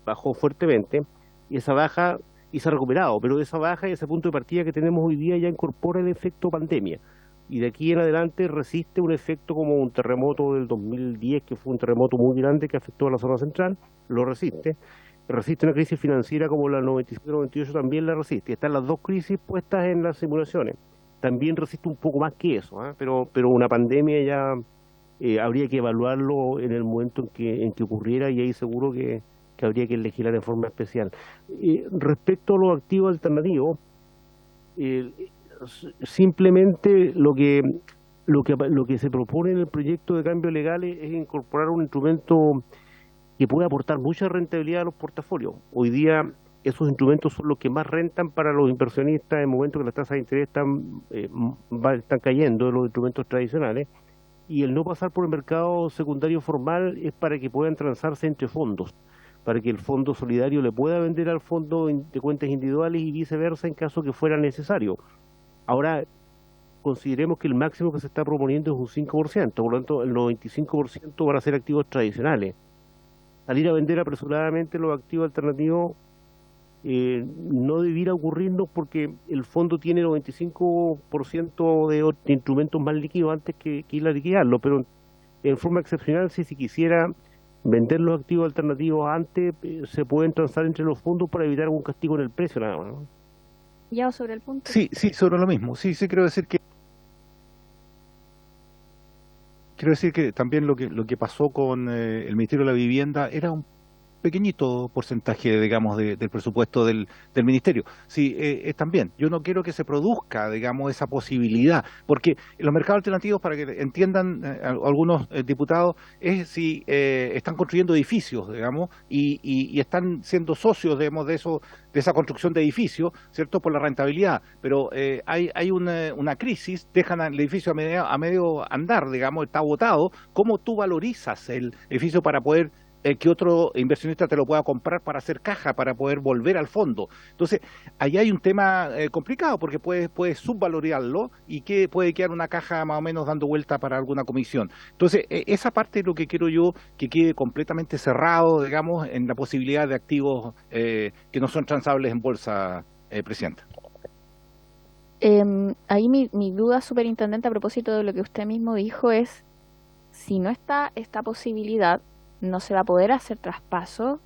S10: bajó fuertemente y esa baja y se ha recuperado, pero esa baja y ese punto de partida que tenemos hoy día ya incorpora el efecto pandemia. Y de aquí en adelante resiste un efecto como un terremoto del 2010, que fue un terremoto muy grande que afectó a la zona central, lo resiste. Resiste una crisis financiera como la 97-98 también la resiste. Y están las dos crisis puestas en las simulaciones. También resiste un poco más que eso, pero una pandemia ya habría que evaluarlo en el momento en que ocurriera y ahí seguro que habría que legislar en forma especial. Respecto a los activos alternativos, simplemente lo que se propone en el proyecto de cambio legal es incorporar un instrumento que puede aportar mucha rentabilidad a los portafolios. Hoy día esos instrumentos son los que más rentan para los inversionistas en el momento que las tasas de interés están cayendo de los instrumentos tradicionales, y el no pasar por el mercado secundario formal es para que puedan transarse entre fondos, para que el fondo solidario le pueda vender al fondo de cuentas individuales y viceversa en caso que fuera necesario. Ahora, consideremos que el máximo que se está proponiendo es un 5%, por lo tanto el 95% van a ser activos tradicionales. Salir a vender apresuradamente los activos alternativos no debiera ocurrirnos porque el fondo tiene 95% de instrumentos más líquidos antes que ir a liquidarlo, pero en forma excepcional, si se quisiera vender los activos alternativos antes, se pueden transar entre los fondos para evitar algún castigo en el precio, nada más, ¿no?
S1: Ya sobre el punto.
S9: Sí, sobre lo mismo. Sí, quiero decir que también lo que pasó con el Ministerio de la Vivienda era un pequeñito porcentaje, digamos, del presupuesto del ministerio. Sí, también, yo no quiero que se produzca, digamos, esa posibilidad, porque los mercados alternativos, para que entiendan algunos diputados, es si están construyendo edificios, digamos, y están siendo socios, digamos, de esa construcción de edificios, ¿cierto?, por la rentabilidad, pero hay una crisis, dejan el edificio a medio andar, digamos, está botado. ¿Cómo tú valorizas el edificio para poder que otro inversionista te lo pueda comprar para hacer caja, para poder volver al fondo. Entonces, ahí hay un tema complicado, porque puedes subvalorarlo y que puede quedar una caja más o menos dando vuelta para alguna comisión. Entonces, esa parte es lo que quiero yo, que quede completamente cerrado, digamos, en la posibilidad de activos que no son transables en bolsa, Presidenta.
S1: Ahí mi duda, superintendente, a propósito de lo que usted mismo dijo, es si no está esta posibilidad, no se va a poder hacer traspaso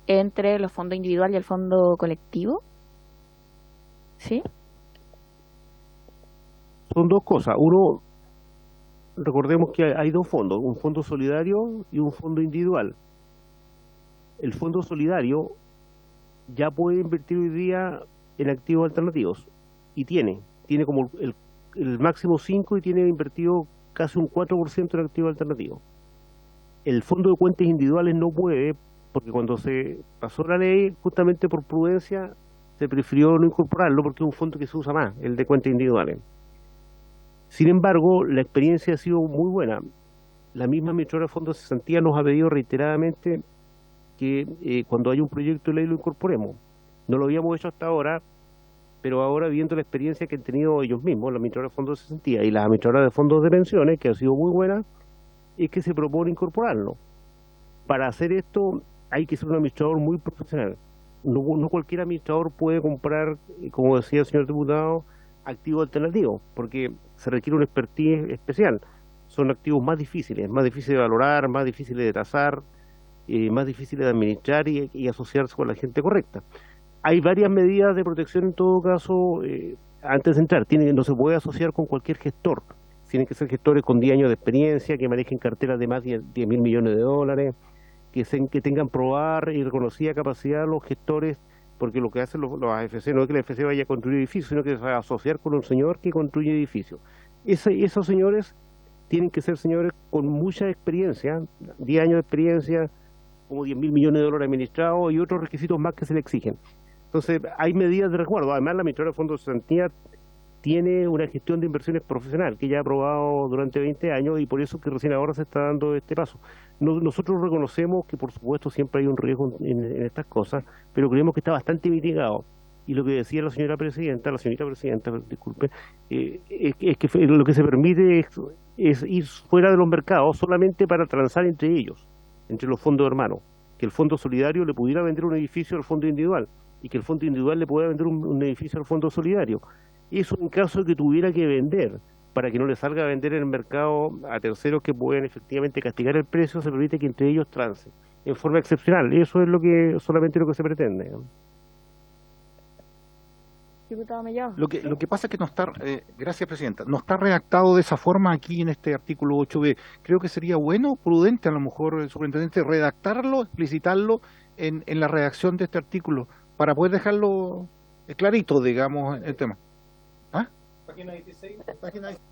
S1: entre los fondos individual y el fondo colectivo. ¿Sí?
S10: Son dos cosas. Uno, recordemos que hay dos fondos, un fondo solidario y un fondo individual. El fondo solidario ya puede invertir hoy día en activos alternativos y tiene como el máximo 5 y tiene invertido casi un 4% en activos alternativos. El fondo de cuentas individuales no puede, porque cuando se pasó la ley, justamente por prudencia, se prefirió no incorporarlo porque es un fondo que se usa más, el de cuentas individuales. Sin embargo, la experiencia ha sido muy buena. La misma administradora de fondos de cesantía nos ha pedido reiteradamente que cuando haya un proyecto de ley lo incorporemos. No lo habíamos hecho hasta ahora, pero ahora viendo la experiencia que han tenido ellos mismos, la administradora de fondos de cesantía y la administradora de fondos de pensiones, que ha sido muy buena, es que se propone incorporarlo. Para hacer esto hay que ser un administrador muy profesional. No cualquier administrador puede comprar, como decía el señor diputado, activos alternativos, porque se requiere una expertise especial. Son activos más difíciles de valorar, más difíciles de tasar, más difíciles de administrar y asociarse con la gente correcta. Hay varias medidas de protección en todo caso, antes de entrar. No se puede asociar con cualquier gestor. Tienen que ser gestores con 10 años de experiencia, que manejen carteras de más de 10.000 millones de dólares, que tengan probada y reconocida capacidad los gestores, porque lo que hacen los AFC no es que la AFC vaya a construir edificios, sino que se va a asociar con un señor que construye edificios. Esos señores tienen que ser señores con mucha experiencia, 10 años de experiencia, como 10.000 millones de dólares administrados y otros requisitos más que se le exigen. Entonces, hay medidas de resguardo. Además, la administradora de fondos de cesantía tiene una gestión de inversiones profesional que ya ha aprobado durante 20 años y por eso que recién ahora se está dando este paso. Nosotros reconocemos que por supuesto siempre hay un riesgo en estas cosas, pero creemos que está bastante mitigado. Y lo que decía la señorita presidenta, disculpe, es que lo que se permite es ir fuera de los mercados solamente para transar entre ellos, entre los fondos hermanos, que el fondo solidario le pudiera vender un edificio al fondo individual y que el fondo individual le pudiera vender un edificio al fondo solidario. Eso en caso de que tuviera que vender, para que no le salga a vender en el mercado a terceros que pueden efectivamente castigar el precio, se permite que entre ellos transe en forma excepcional. Eso es solamente lo que se pretende.
S1: Diputado Mellado.
S9: Lo que pasa es que no está, gracias Presidenta, no está redactado de esa forma aquí en este artículo 8b. Creo que sería bueno, prudente a lo mejor, el superintendente, redactarlo, explicitarlo en la redacción de este artículo, para poder dejarlo clarito, digamos, el tema. ¿Ah? Página 16, página 16.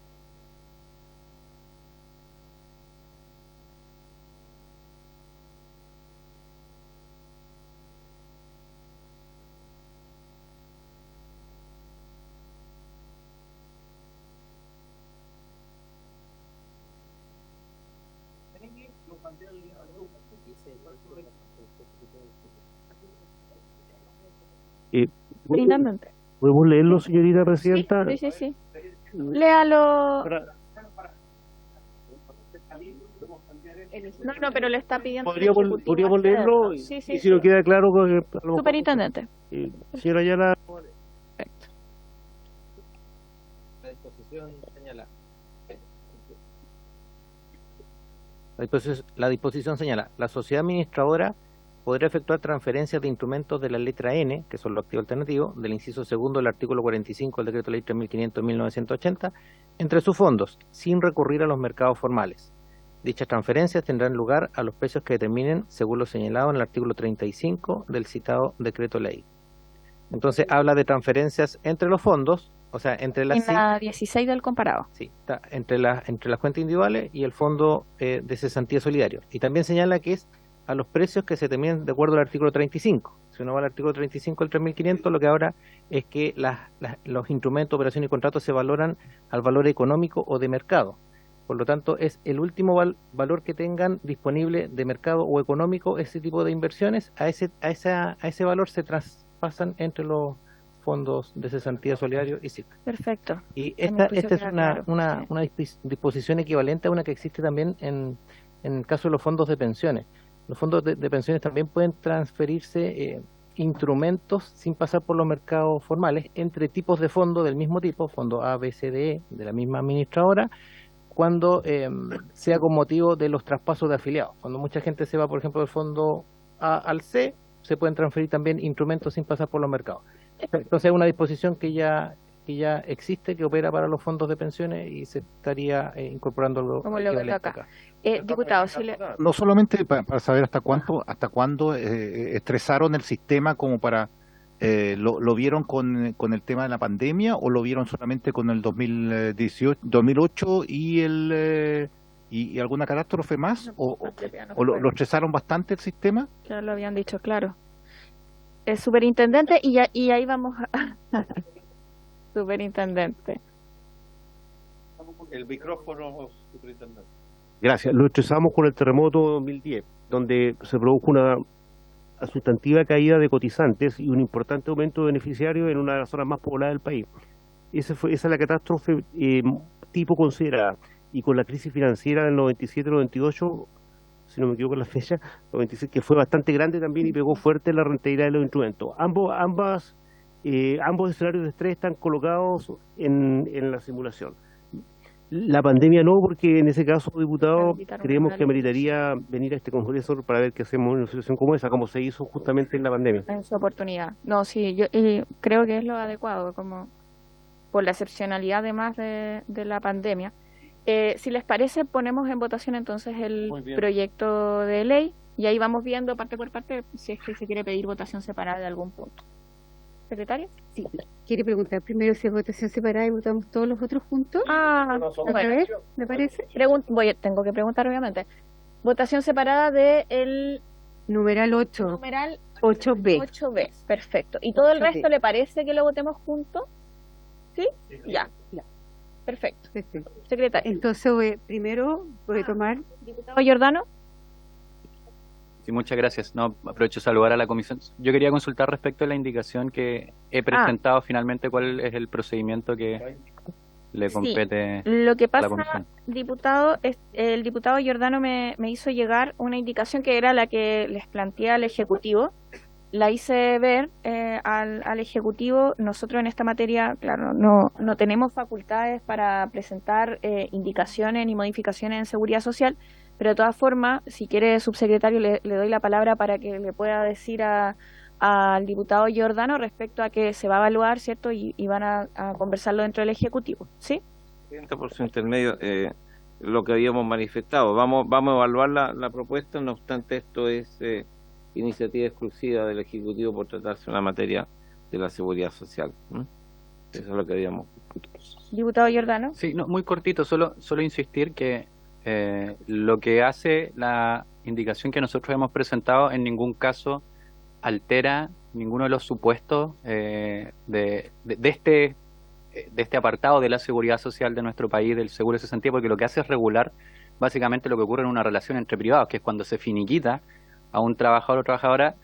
S10: ¿Podemos leerlo, señorita presidenta?
S1: Sí. Léalo. No, pero le está pidiendo.
S10: ¿Podríamos leerlo?
S1: Sí.
S10: Y si no queda claro,
S1: Superintendente.
S10: Señora Ayala.
S14: Perfecto. La disposición señala. La disposición señala: la sociedad administradora podrá efectuar transferencias de instrumentos de la letra N, que son los activos alternativos, del inciso segundo del artículo 45 del Decreto Ley 3500/1980, entre sus fondos, sin recurrir a los mercados formales. Dichas transferencias tendrán lugar a los precios que determinen según lo señalado en el artículo 35 del citado Decreto Ley. Entonces, habla de transferencias entre los fondos, o sea, entre las...
S1: En la 16 del comparado.
S14: Sí, está entre las cuentas individuales y el fondo de cesantía solidario. Y también señala que es a los precios que se determinan de acuerdo al artículo 35. Si uno va al artículo 35 del 3500, lo que ahora es que los instrumentos, operaciones y contratos se valoran al valor económico o de mercado. Por lo tanto, es el último valor que tengan disponible de mercado o económico ese tipo de inversiones. A ese valor se traspasan entre los fondos de cesantía solidario y SIC.
S1: Perfecto.
S14: Y
S1: En mi
S14: esta
S1: juicio
S14: es
S1: queda claro.
S14: una disposición equivalente a una que existe también en el caso de los fondos de pensiones. Los fondos de pensiones también pueden transferirse instrumentos sin pasar por los mercados formales entre tipos de fondos del mismo tipo, fondo A, B, C, D, de la misma administradora, cuando sea con motivo de los traspasos de afiliados. Cuando mucha gente se va, por ejemplo, del fondo A al C, se pueden transferir también instrumentos sin pasar por los mercados. Entonces es una disposición que ya existe, que opera para los fondos de pensiones y se estaría incorporando algo
S1: Como lo veo
S14: equivalente
S1: acá.
S14: acá.
S1: Diputado, si le...
S9: No solamente para saber hasta cuándo estresaron el sistema como para lo vieron con el tema de la pandemia o lo vieron solamente con el 2008 y alguna catástrofe más o lo estresaron bastante el sistema.
S1: Ya lo habían dicho, claro. Superintendente, y ahí vamos a... Superintendente.
S3: El micrófono, superintendente.
S10: Gracias. Lo estresamos con el terremoto 2010, donde se produjo una sustantiva caída de cotizantes y un importante aumento de beneficiarios en una de las zonas más pobladas del país. Esa es la catástrofe tipo considerada. Y con la crisis financiera del 97-98, si no me equivoco en la fecha, 96, que fue bastante grande también y pegó fuerte la rentabilidad de los instrumentos. Ambos escenarios de estrés están colocados en la simulación. La pandemia no, porque en ese caso, diputado, creemos que meritaría venir a este Congreso para ver qué hacemos en una situación como esa, como se hizo justamente en la pandemia.
S1: En su oportunidad. No, sí, yo creo que es lo adecuado, como por la excepcionalidad además de la pandemia. Si les parece, ponemos en votación entonces el proyecto de ley y ahí vamos viendo parte por parte si es que se quiere pedir votación separada de algún punto. ¿Secretaria?
S2: Sí. ¿Quiere preguntar primero si es votación separada y votamos todos los otros juntos? ¿Otra vez? ¿Me parece?
S1: Tengo que preguntar, obviamente. Votación separada de el
S2: numeral 8.
S1: Numeral
S2: 8B.
S1: 8B, perfecto. ¿Y todo el
S2: 8B.
S1: resto le parece que lo votemos juntos? ¿Sí? Ya. Perfecto. Secretaria.
S2: Entonces, primero voy a tomar...
S1: Diputado Giordano.
S15: Sí, muchas gracias. No, aprovecho de saludar a la comisión. Yo quería consultar respecto a la indicación que he presentado finalmente, cuál es el procedimiento que le compete
S1: Lo que
S15: a la
S1: pasa,
S15: comisión.
S1: diputado, el diputado Giordano me hizo llegar una indicación que era la que les planteé al Ejecutivo. La hice ver al Ejecutivo. Nosotros en esta materia, claro, no tenemos facultades para presentar indicaciones ni modificaciones en seguridad social, pero de todas formas, si quiere, subsecretario, le doy la palabra para que le pueda decir al diputado Giordano respecto a que se va a evaluar, ¿cierto? Y van a conversarlo dentro del Ejecutivo, ¿sí?
S13: Por su intermedio, lo que habíamos manifestado. Vamos a evaluar la propuesta, no obstante esto es iniciativa exclusiva del Ejecutivo por tratarse de una materia de la seguridad social. Eso es lo que habíamos.
S1: Diputado Giordano.
S15: Sí, no, muy cortito, solo insistir que lo que hace la indicación que nosotros hemos presentado en ningún caso altera ninguno de los supuestos de este apartado de la seguridad social de nuestro país, del seguro de cesantía, porque lo que hace es regular básicamente lo que ocurre en una relación entre privados, que es cuando se finiquita a un trabajador o trabajadora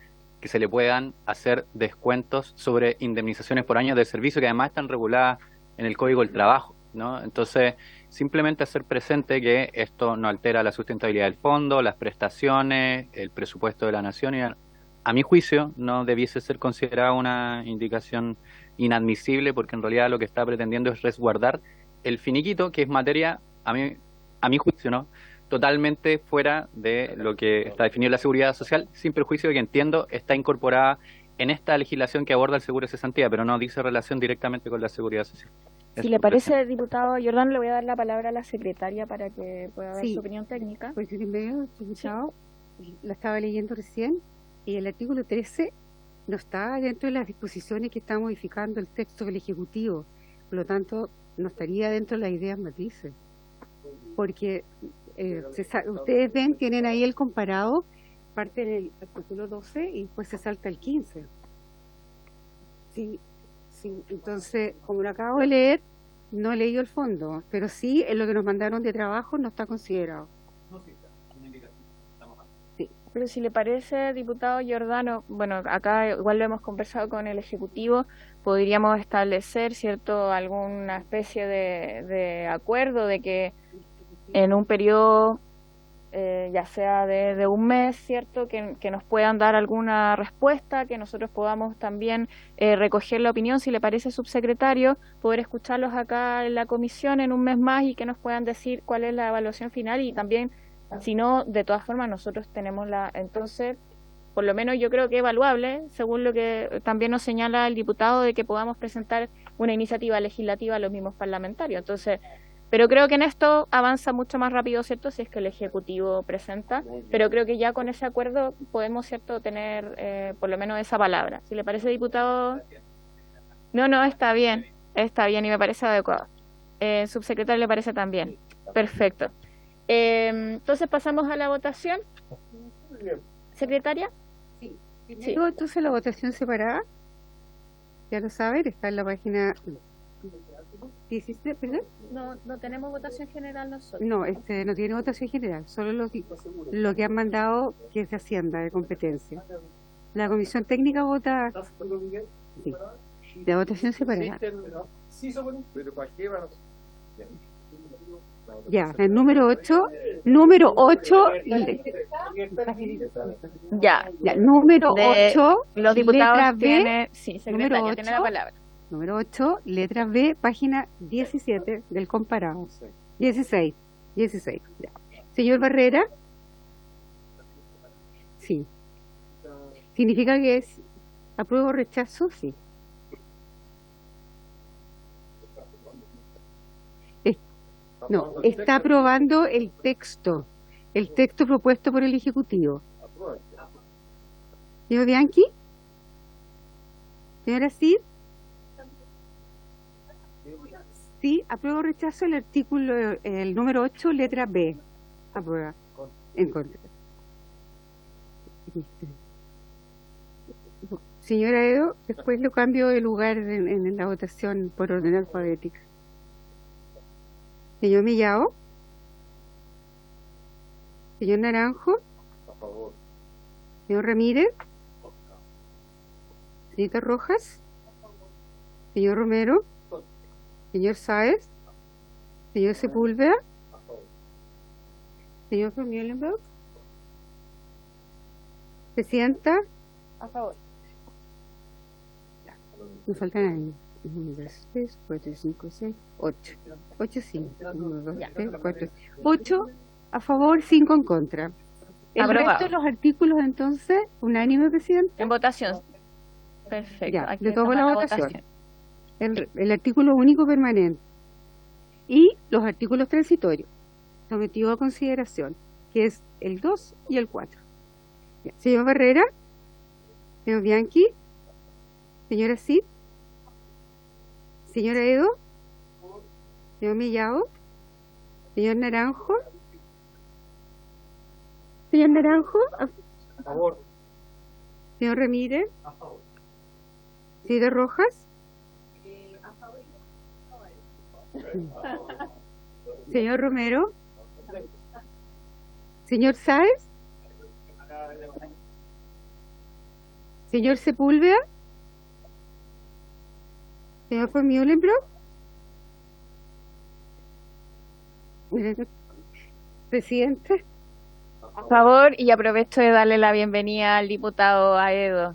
S15: que se le puedan hacer descuentos sobre indemnizaciones por años de servicio que además están reguladas en el Código del Trabajo, ¿no? Entonces, simplemente hacer presente que esto no altera la sustentabilidad del fondo, las prestaciones, el presupuesto de la nación y a mi juicio no debiese ser considerada una indicación inadmisible porque en realidad lo que está pretendiendo es resguardar el finiquito, que es materia, a mi juicio, ¿no?, totalmente fuera de lo que está definido en la seguridad social, sin perjuicio de que entiendo está incorporada en esta legislación que aborda el seguro de cesantía, pero no dice relación directamente con la seguridad social.
S1: Si le parece, diputado Giordano, le voy a dar la palabra a la secretaria para que pueda dar su opinión técnica.
S2: Pues primero, la estaba leyendo recién, y el artículo 13 no está dentro de las disposiciones que está modificando el texto del Ejecutivo, por lo tanto, no estaría dentro de las ideas matices, porque ustedes ven, tienen ahí el comparado, parte del artículo 12 y después se salta el 15. Sí, entonces, como lo acabo de leer, No he leído el fondo, pero sí en lo que nos mandaron de trabajo no está considerado.
S1: Sí. Pero si le parece, diputado Giordano, bueno, acá igual lo hemos conversado con el Ejecutivo, podríamos establecer, ¿cierto?, alguna especie de acuerdo de que en un periodo, ya sea de un mes, ¿cierto?, que nos puedan dar alguna respuesta, que nosotros podamos también recoger la opinión, si le parece, subsecretario, poder escucharlos acá en la comisión en un mes más y que nos puedan decir cuál es la evaluación final y también, si no, de todas formas nosotros tenemos entonces, por lo menos yo creo que evaluable, según lo que también nos señala el diputado, de que podamos presentar una iniciativa legislativa a los mismos parlamentarios. Entonces, pero creo que en esto avanza mucho más rápido, ¿cierto?, si es que el Ejecutivo presenta, pero creo que ya con ese acuerdo podemos, ¿cierto?, tener por lo menos esa palabra. Si le parece, diputado. No, está bien y me parece adecuado. Subsecretario, ¿le parece también? Perfecto. Entonces pasamos a la votación. ¿Secretaria?
S2: Sí. Entonces la votación separada, ya lo saben, está en la página 17, ¿perdón?
S1: No tenemos votación general nosotros.
S2: No, no tiene votación general, solo lo que han mandado, que es de Hacienda, de competencia. La comisión técnica vota. Sí. La votación separada. Ya, el número 8,
S1: ya,
S2: número 8,
S1: los diputados
S2: letra B,
S1: tiene, sí, secretaria,
S2: número 8,
S1: tiene la palabra.
S2: Número 8, letra B, página 17 del comparado. 16, ya. Señor Barrera. Sí. ¿Significa que es apruebo o rechazo? Sí. No, está aprobando el texto propuesto por el Ejecutivo. Señor Bianchi. Señora Cid. Sí, apruebo o rechazo el artículo, el número 8, letra B. Aprueba. En contra. Señora Edo, después lo cambio de lugar en la votación por orden alfabética. Señor Millao. Señor Naranjo.
S11: A favor.
S2: Señor Ramírez. Señorita Rojas. Señor Romero. Señor Sáez. Señor Sepúlveda. Señor von Muhlenberg. Presidenta.
S1: A favor.
S2: Me faltan ahí. 1, 2, 3, 4, 5, 6, 8. 8, 5. 1, 2, 3, 4. 8 a favor, 5 en contra. El
S1: Aprobado.
S2: resto de los artículos, entonces, unánime, presidente.
S1: En votación. Perfecto.
S2: Ya,
S1: Aquí
S2: le tomo
S1: toma
S2: la votación. El artículo único permanente y los artículos transitorios sometidos a consideración, que es el 2 y el 4. Ya. Señor Barrera. Señor Bianchi. Señora Cid. Señora Edo. Señor Millao. Señor Naranjo. Señor Naranjo.
S11: A favor.
S2: Señor Ramírez.
S11: A favor.
S2: Señora Rojas. Señor Romero. Señor Sáez. Señor Sepúlveda. Señor von Muhlenberg. Presidente.
S1: A favor, y aprovecho de darle la bienvenida al diputado Aedo.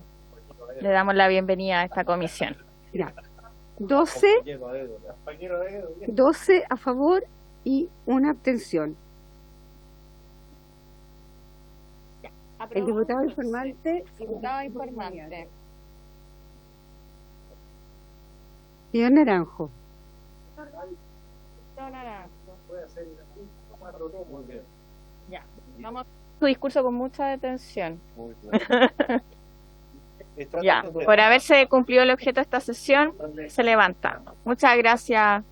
S1: Le damos la bienvenida a esta comisión.
S2: Ya. 12 a favor y una abstención. El diputado informante.
S1: Diputado informante.
S2: Señor Naranjo.
S1: Ya, vamos a su discurso con mucha detención. Ya, por haberse cumplido el objeto de esta sesión, se levanta. Muchas gracias.